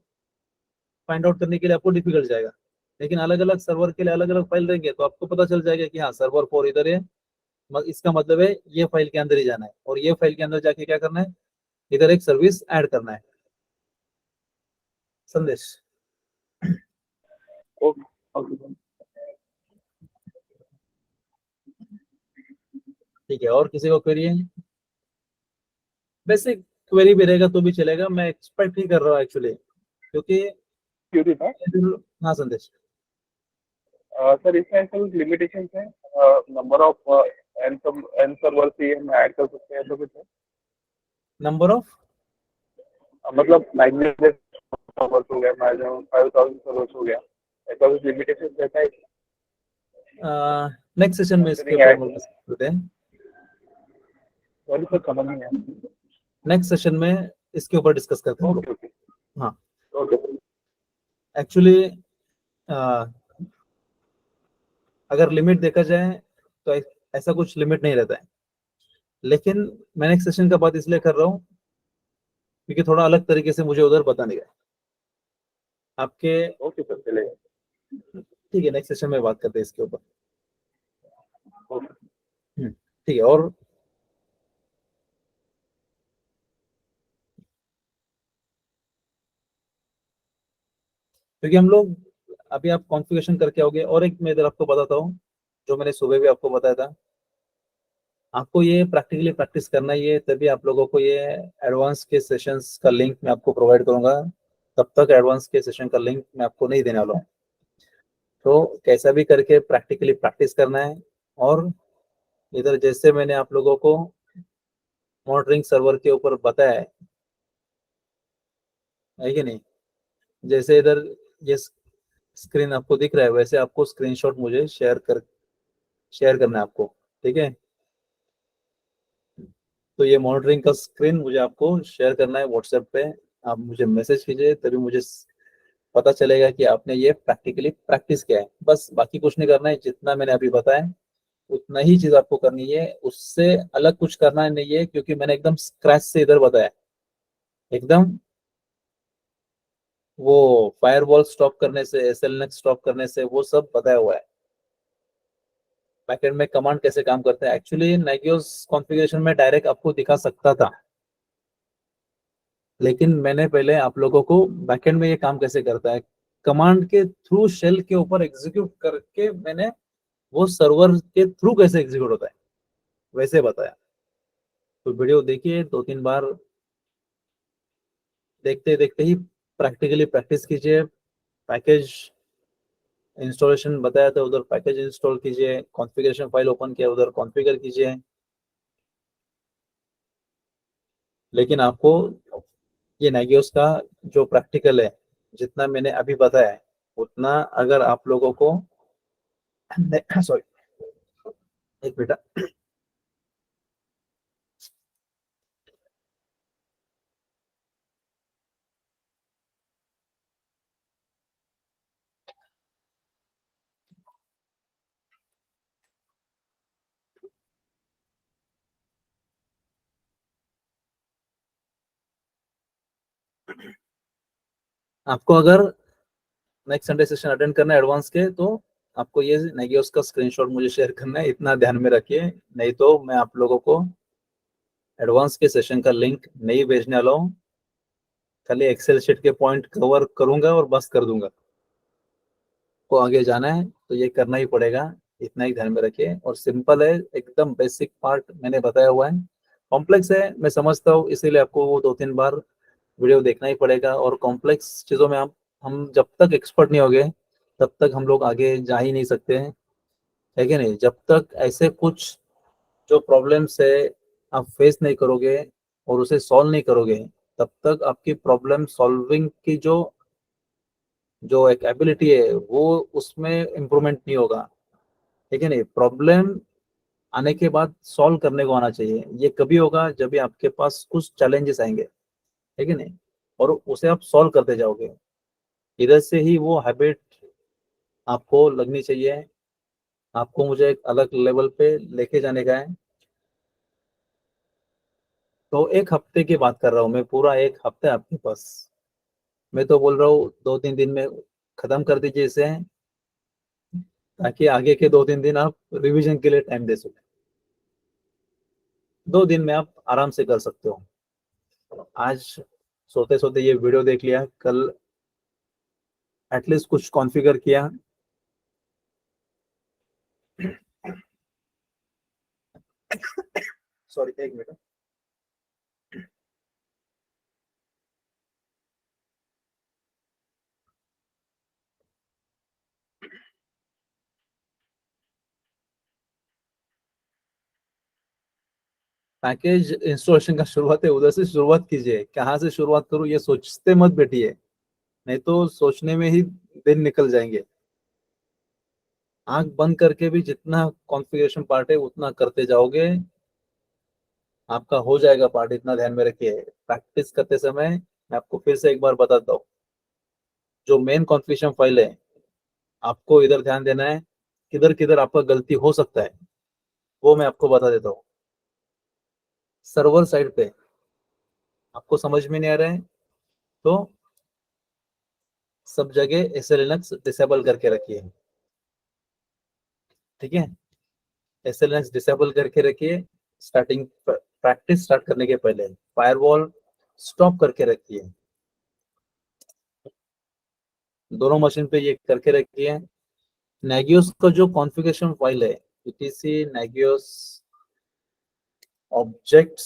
फाइंड आउट करने के लिए आपको डिफिकल्ट जाएगा। लेकिन अलग अलग सर्वर के लिए अलग अलग फाइल रहेंगे तो आपको पता चल जाएगा कि हाँ सर्वर 4 इधर है, इसका मतलब है ये फाइल के अंदर ही जाना है और ये फाइल के अंदर जाके क्या करना है, इधर एक सर्विस ऐड करना है। संदेश, ओके ओके ठीक है, और किसी को क्वेरी है? बेसिक क्वेरी भी रहेगा तो भी चलेगा, मैं एक्सपेक्ट नहीं कर रहा हूँ एक्चुअली, क्योंकि क्यूरी था हाँ संदेश। सर इसमें ऐसा कुछ लिमिटेशन है नंबर ऑफ एन सर्वर से हम ऐड कर सकते हैं तो कुछ है? नंबर ऑफ मतलब 900 सर्वर्स हो गया, 5000 सर्वर्स हो गया, ऐसा कुछ लिमिटेशन रहता है? नेक्स्ट सेशन में इसके Considering ऊपर add- डिस्कस करते हैं। सॉरी सर समझ नहीं आया। नेक्स्ट सेशन में इसके ऊपर डिस्कस करते हैं हम लोग। ओके ओके हाँ ओके एक्चुअली अगर लिमिट देखा जाए तो ऐसा कुछ लिमिट नहीं रहता है, लेकिन मैं नेक्स्ट सेशन का बात इसलिए कर रहा हूँ क्योंकि थोड़ा अलग तरीके से मुझे उधर बताने का है आपके। ओके सर चलेगा। ठीक है, नेक्स्ट सेशन में बात करते हैं इसके ऊपर। ओके ठीक है, और क्योंकि हम लोग अभी आप कॉन्फ़िगरेशन करके आओगे, और एक मैं इधर आपको बताता हूँ जो मैंने सुबह भी आपको बताया था, आपको ये प्रैक्टिकली प्रैक्टिस करना ही है, तभी आप लोगों को ये एडवांस के सेशंस का लिंक मैं आपको प्रोवाइड करूंगा। तब तक एडवांस के सेशन का लिंक मैं आपको नहीं देने वाला हूँ। तो कैसा भी करके प्रैक्टिकली प्रैक्टिस करना है, और इधर जैसे मैंने आप लोगों को मॉनिटरिंग सर्वर के ऊपर बताया है कि नहीं, जैसे इधर ये स्क्रीन आपको दिख रहा है, वैसे आपको स्क्रीनशॉट मुझे शेयर करना है आपको। ठीक है, तो ये मॉनिटरिंग का स्क्रीन मुझे आपको शेयर करना है व्हाट्सएप पे। आप मुझे मैसेज कीजिए, तभी मुझे पता चलेगा कि आपने ये प्रैक्टिकली प्रैक्टिस किया है। बस बाकी कुछ नहीं करना है, जितना मैंने अभी बताया उतना ही चीज आपको करनी है, उससे अलग कुछ करना नहीं है, क्योंकि मैंने एकदम स्क्रैच से इधर बताया, एकदम वो फायरवॉल स्टॉप करने से, एसएलएनएक्स स्टॉप करने से, वो सब बताया हुआ है। बैकएंड में कमांड कैसे काम करता है, एक्चुअली नागियोस कॉन्फ़िगरेशन में डायरेक्ट आपको दिखा सकता था, लेकिन मैंने पहले आप लोगों को बैकएंड में ये काम कैसे करता है, कमांड के थ्रू शेल के ऊपर एग्जीक्यूट करके मैंने वो सर्वर के थ्रू कैसे एग्जीक्यूट होता है वैसे बताया। तो वीडियो देखिए 2-3 बार, देखते देखते ही प्रैक्टिकली प्रैक्टिस कीजिए। पैकेज इंस्टॉलेशन बताया था, उधर पैकेज इंस्टॉल कीजिए, कॉन्फ़िगरेशन फाइल ओपन किया, उधर कॉन्फ़िगर कीजिए। लेकिन आपको ये नागियोस का जो प्रैक्टिकल है, जितना मैंने अभी बताया है उतना अगर आप लोगों को सॉरी एक बेटा, आपको अगर नेक्स्ट संडे सेशन अटेंड करना है एडवांस के, तो आपको ये नागियोस का स्क्रीनशॉट मुझे शेयर करना है, इतना ध्यान में रखिए, नहीं तो मैं आप लोगों को एडवांस के सेशन का लिंक नहीं भेजने वाला हूँ। खाली एक्सेल शीट के पॉइंट कवर करूंगा और बस कर दूंगा। को आगे जाना है तो ये करना ही पड़ेगा, इतना ही ध्यान में रखिए। और सिंपल है, एकदम बेसिक पार्ट मैंने बताया हुआ है। कॉम्प्लेक्स है मैं समझता हूँ, इसीलिए आपको वो 2-3 बार वीडियो देखना ही पड़ेगा। और कॉम्प्लेक्स चीज़ों में हम जब तक एक्सपर्ट नहीं होंगे तब तक हम लोग आगे जा ही नहीं सकते हैं, है कि नहीं। जब तक ऐसे कुछ जो प्रॉब्लम्स है आप फेस नहीं करोगे और उसे सॉल्व नहीं करोगे, तब तक आपकी प्रॉब्लम सॉल्विंग की जो जो एक एबिलिटी है वो उसमें इम्प्रूवमेंट नहीं होगा, ठीक है नहीं। प्रॉब्लम आने के बाद सॉल्व करने को आना चाहिए। ये कभी होगा जब भी आपके पास कुछ चैलेंजेस आएंगे, ठीक है नहीं, और उसे आप सॉल्व करते जाओगे। इधर से ही वो हैबिट आपको लगनी चाहिए। आपको मुझे एक अलग लेवल पे लेके जाने का है। तो एक हफ्ते की बात कर रहा हूँ मैं, पूरा एक हफ्ता आपके पास। मैं तो बोल रहा हूँ 2-3 दिन में खत्म कर दीजिए इसे, ताकि आगे के 2-3 दिन आप रिवीजन के लिए टाइम दे सकें। 2 दिन में आप आराम से कर सकते हो। आज सोते सोते ये वीडियो देख लिया, कल एटलीस्ट कुछ कॉन्फ़िगर किया। सॉरी, एक मिनट। पैकेज इंस्टॉलेशन का शुरुआत है, उधर से शुरुआत कीजिए। कहाँ से शुरुआत करूँ ये सोचते मत बैठिए, नहीं तो सोचने में ही दिन निकल जाएंगे। आंख बंद करके भी जितना कॉन्फ़िगरेशन पार्ट है उतना करते जाओगे, आपका हो जाएगा पार्ट, इतना ध्यान में रखिए। प्रैक्टिस करते समय मैं आपको फिर से एक बार बताता हूँ, जो मेन कॉन्फ़िगरेशन फाइल है आपको इधर ध्यान देना है, किधर किधर आपका गलती हो सकता है वो मैं आपको बता देता हूँ। सर्वर साइड पे आपको समझ में नहीं आ रहा है तो सब जगह SLNX डिसेबल करके रखिए, ठीक है। SLNX डिसेबल करके रखिए। स्टार्टिंग प्रैक्टिस स्टार्ट करने के पहले फायरवॉल स्टॉप करके रखिए, दोनों मशीन पे ये करके रखिए। Nagios का जो कॉन्फ़िगरेशन फाइल है etc Nagios ऑब्जेक्ट्स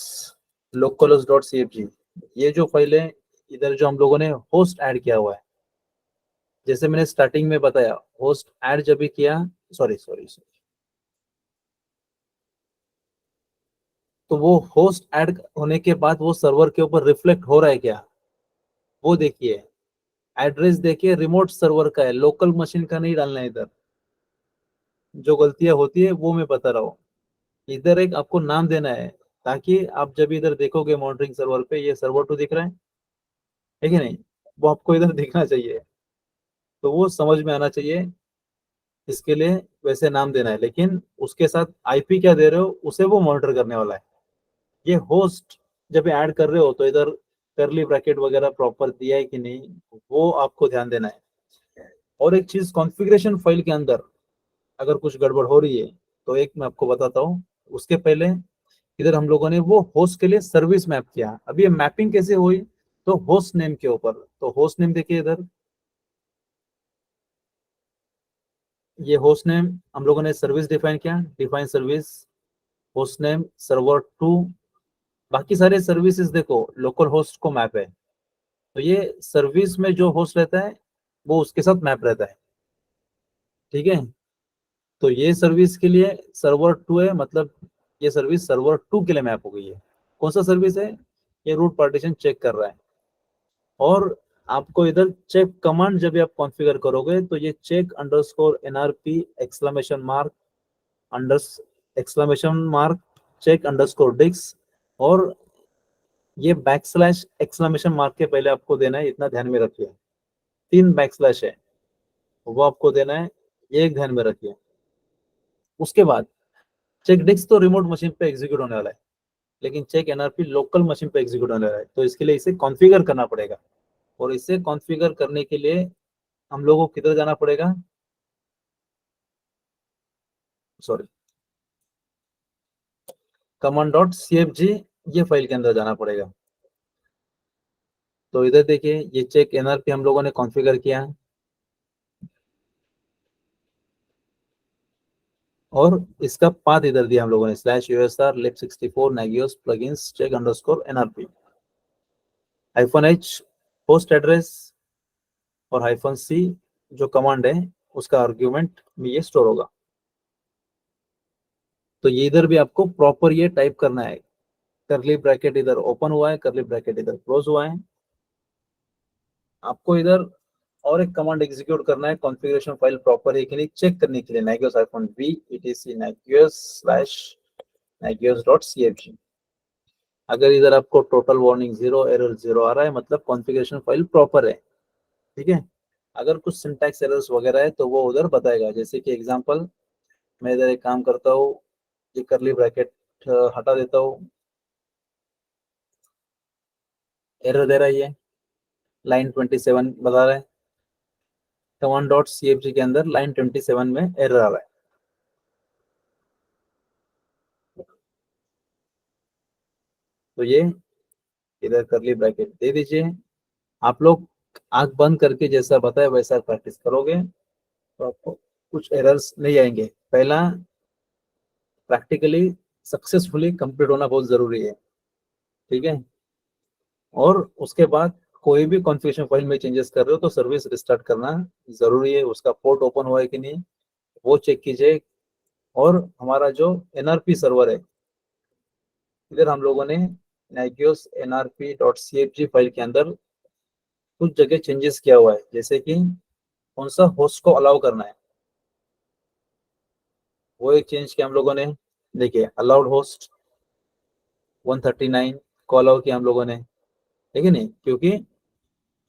localhost.cfg, ये जो फाइल है इधर जो हम लोगों ने होस्ट ऐड किया हुआ है, जैसे मैंने स्टार्टिंग में बताया, होस्ट ऐड जब भी किया, सॉरी सॉरी सॉरी, तो वो होस्ट ऐड होने के बाद वो सर्वर के ऊपर रिफ्लेक्ट हो रहा है क्या, वो देखिए। एड्रेस देखिए रिमोट सर्वर का है, लोकल मशीन का नहीं डालना है इधर। जो गलतियां होती है वो मैं बता रहा हूँ। इधर एक आपको नाम देना है, ताकि आप जब इधर देखोगे मॉनिटरिंग सर्वर पे ये सर्वर 2 दिख रहा है कि नहीं, वो आपको इधर दिखना चाहिए, तो वो समझ में आना चाहिए। इसके लिए वैसे नाम देना है, लेकिन उसके साथ IP क्या दे रहे हो उसे वो मॉनिटर करने वाला है। ये होस्ट जब ऐड कर रहे हो तो इधर करली ब्रैकेट वगैरह प्रॉपर दिया है कि नहीं, वो आपको ध्यान देना है। और एक चीज, कॉन्फ़िगरेशन फाइल के अंदर अगर कुछ गड़बड़ हो रही है तो एक मैं आपको बताता हूँ। उसके पहले इधर हम लोगों ने वो होस्ट के लिए सर्विस मैप किया। अब ये मैपिंग कैसे हुई, तो होस्ट नेम के ऊपर, तो होस्ट नेम देखिए इधर, ये होस्ट नेम हम लोगों ने सर्विस डिफाइन किया, define service host name server 2। बाकी सारे सर्विसेज देखो लोकल होस्ट को मैप है, तो ये सर्विस में जो होस्ट रहता है वो उसके साथ मैप रहता है, ठीक है। तो ये सर्विस के लिए सर्वर 2 है, मतलब ये सर्विस सर्वर 2 के लिए मैप हो गई है। कौन सा सर्विस है, ये रूट पार्टीशन चेक कर रहा है। और आपको इधर चेक कमांड जब भी आप कॉन्फ़िगर करोगे तो ये check underscore NRP exclamation mark under exclamation mark check underscore disks, और ये बैकस्लैश एक्सक्लेमेशन मार्क के पहले आपको देना है, इतना ध्यान में रखिए। 3 बैकस्लैश है वो आपको देना है, ये एक ध्यान में रखिए। उसके बाद चेक डिक्स तो रिमोट मशीन पे एग्जीक्यूट होने वाला है, लेकिन चेक NRP लोकल मशीन पे एग्जीक्यूट होने वाला है, तो इसके लिए इसे कॉन्फ़िगर करना पड़ेगा। और इसे कॉन्फ़िगर करने के लिए हम लोगों को किधर जाना पड़ेगा, सॉरी, command.cfg ये फाइल के अंदर जाना पड़ेगा। तो इधर देखिए ये चेक NRP हम लोगों ने कॉन्फ़िगर किया है, और इसका पाथ इधर दिया हम लोगों ने /usr lib64 nagios plugins check underscore nrp -h host address और -c जो कमांड है उसका आर्ग्यूमेंट में ये स्टोर होगा। तो ये इधर भी आपको प्रॉपर ये टाइप करना है, करली ब्रैकेट इधर ओपन हुआ है, करली ब्रैकेट इधर क्लोज हुआ है। आपको इधर और एक कमांड एग्जीक्यूट करना है कॉन्फ़िगरेशन फाइल प्रॉपर है कि नहीं चेक करने के लिए, nagios-v etc nagios.cfg। अगर इधर आपको टोटल वार्निंग 0 एरर 0 आ रहा है, मतलब कॉन्फ़िगरेशन फाइल प्रॉपर है, ठीक है। अगर कुछ सिंटैक्स एरर्स वगैरह है तो वो उधर बताएगा। जैसे कि एग्जांपल मैं इधर एक काम करता हूँ, ये करली ब्रैकेट हटा देता हूँ, एरर दे रहा है ये, लाइन 27 बता रहा है, command.cfg के अंदर लाइन 27 में एरर आ रहा है। तो ये इधर करली ब्रैकेट दे दीजिए। आप लोग आंख बंद करके जैसा बताया वैसा प्रैक्टिस करोगे तो आपको कुछ एरर्स नहीं आएंगे। पहला प्रैक्टिकली सक्सेसफुली कंप्लीट होना बहुत जरूरी है, ठीक है। और उसके बाद कोई भी कॉन्फ़िगरेशन फाइल में चेंजेस कर रहे हो तो सर्विस रिस्टार्ट करना जरूरी है। उसका पोर्ट ओपन हुआ है कि नहीं वो चेक कीजिए। और हमारा जो एनआरपी सर्वर है, इधर हम लोगों ने nagios nrp.cfg फाइल के अंदर कुछ जगह चेंजेस किया हुआ है, जैसे कि कौन सा होस्ट को अलाउ करना है वो एक चेंज किया हम लोगों ने। देखिए अलाउड होस्ट 139 को अलाउ किया हम लोगों ने, ठीक है नहीं, क्योंकि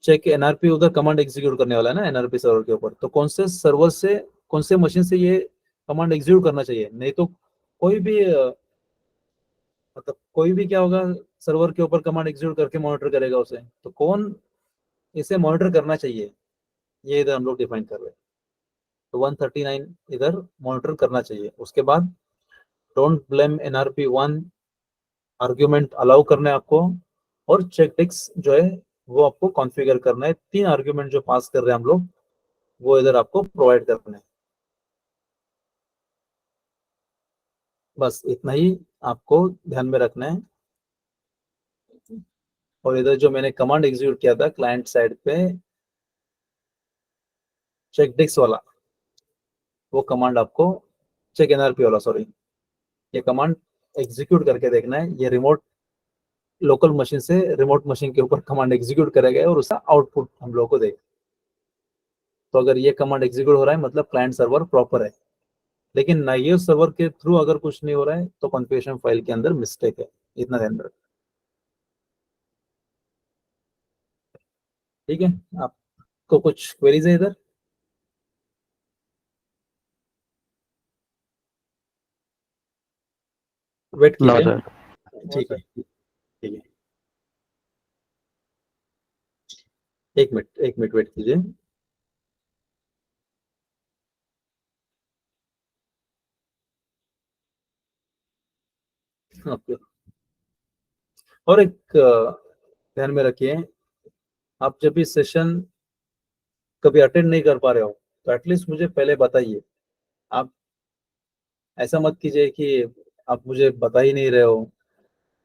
चेक एनआरपी उधर कमांड एग्जीक्यूट करने वाला है ना एनआरपी सर्वर के ऊपर, तो कौन से सर्वर से कौन से मशीन से ये कमांड एग्जीक्यूट करना चाहिए। नहीं तो कोई भी मतलब कोई भी क्या होगा, सर्वर के ऊपर कमांड एग्जीक्यूट करके मॉनिटर करेगा उसे, तो कौन इसे मॉनिटर करना चाहिए ये इधर हम लोग डिफाइन कर रहे हैं। तो 139 इधर मॉनिटर करना चाहिए। उसके बाद don't blame NRP 1 argument allow करना है आपको, और चेक टिक्स जो है वो आपको कॉन्फ़िगर करना है। 3 आर्ग्यूमेंट जो पास कर रहे हैं हम लोग वो इधर आपको प्रोवाइड करना है। बस इतना ही आपको ध्यान में रखना है। और इधर जो मैंने कमांड एग्जीक्यूट किया था क्लाइंट साइड पे चेक टिक्स वाला, वो कमांड आपको चेक एनआरपी वाला सॉरी, ये कमांड एग्जीक्यूट करके देखना है। ये रिमोट लोकल मशीन से रिमोट मशीन के ऊपर कमांड एग्जीक्यूट करेगा और उसका आउटपुट हम लोग को देगा। तो अगर ये कमांड एग्जीक्यूट हो रहा है मतलब क्लाइंट सर्वर प्रॉपर है। लेकिन नाइव सर्वर के थ्रू अगर कुछ नहीं हो रहा है तो कॉन्फ़िगरेशन फाइल के अंदर मिस्टेक है, इतना ध्यान रखना, ठीक है। आपको कुछ क्वेरीज है इधर? वेट नो कीजिए, सर। ठीक है ठीक है, एक मिनट वेट कीजिए। ओके। और एक ध्यान में रखिए, आप जब भी सेशन कभी अटेंड नहीं कर पा रहे हो तो एटलीस्ट मुझे पहले बताइए। आप ऐसा मत कीजिए कि आप मुझे बता ही नहीं रहे हो,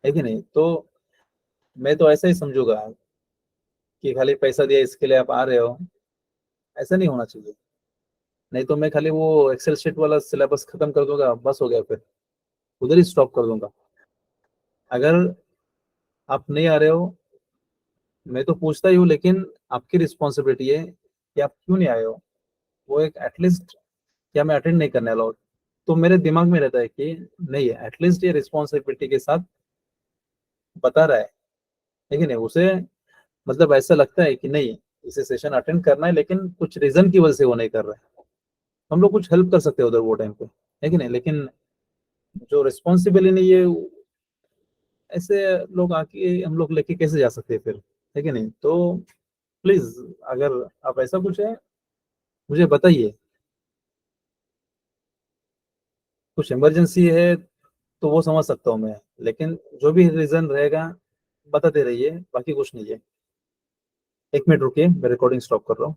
है कि नहीं, तो मैं तो ऐसा ही समझूंगा कि खाली पैसा दिया इसके लिए आप आ रहे हो। ऐसा नहीं होना चाहिए, नहीं तो मैं खाली वो एक्सेल शीट वाला सिलेबस खत्म कर दूंगा, बस हो गया, फिर उधर ही स्टॉप कर दूंगा। अगर आप नहीं आ रहे हो मैं तो पूछता ही हूँ, लेकिन आपकी रिस्पॉन्सिबिलिटी है कि आप क्यों नहीं आए हो। वो एक एटलीस्ट क्या मैं अटेंड नहीं करने वाला हूँ, तो मेरे दिमाग में रहता है कि नहीं है, एटलीस्ट ये रिस्पॉन्सिबिलिटी के साथ बता रहा है कि नहीं, उसे मतलब ऐसा लगता है कि नहीं इसे सेशन अटेंड करना है लेकिन कुछ रीजन की वजह से वो नहीं कर रहा है। हम लोग कुछ हेल्प कर सकते हैं उधर वो टाइम पे, है कि नहीं। लेकिन जो रिस्पॉन्सिबिलिटी नहीं है ऐसे लोग आके हम लोग लेके कैसे जा सकते हैं फिर, है कि नहीं। तो प्लीज अगर आप ऐसा कुछ है मुझे बताइए, कुछ इमरजेंसी है तो वो समझ सकता हूँ मैं, लेकिन जो भी रीजन रहेगा बताते रहिए, बाकी कुछ नहीं है। एक मिनट रुकिए, मैं रिकॉर्डिंग स्टॉप कर रहा हूँ।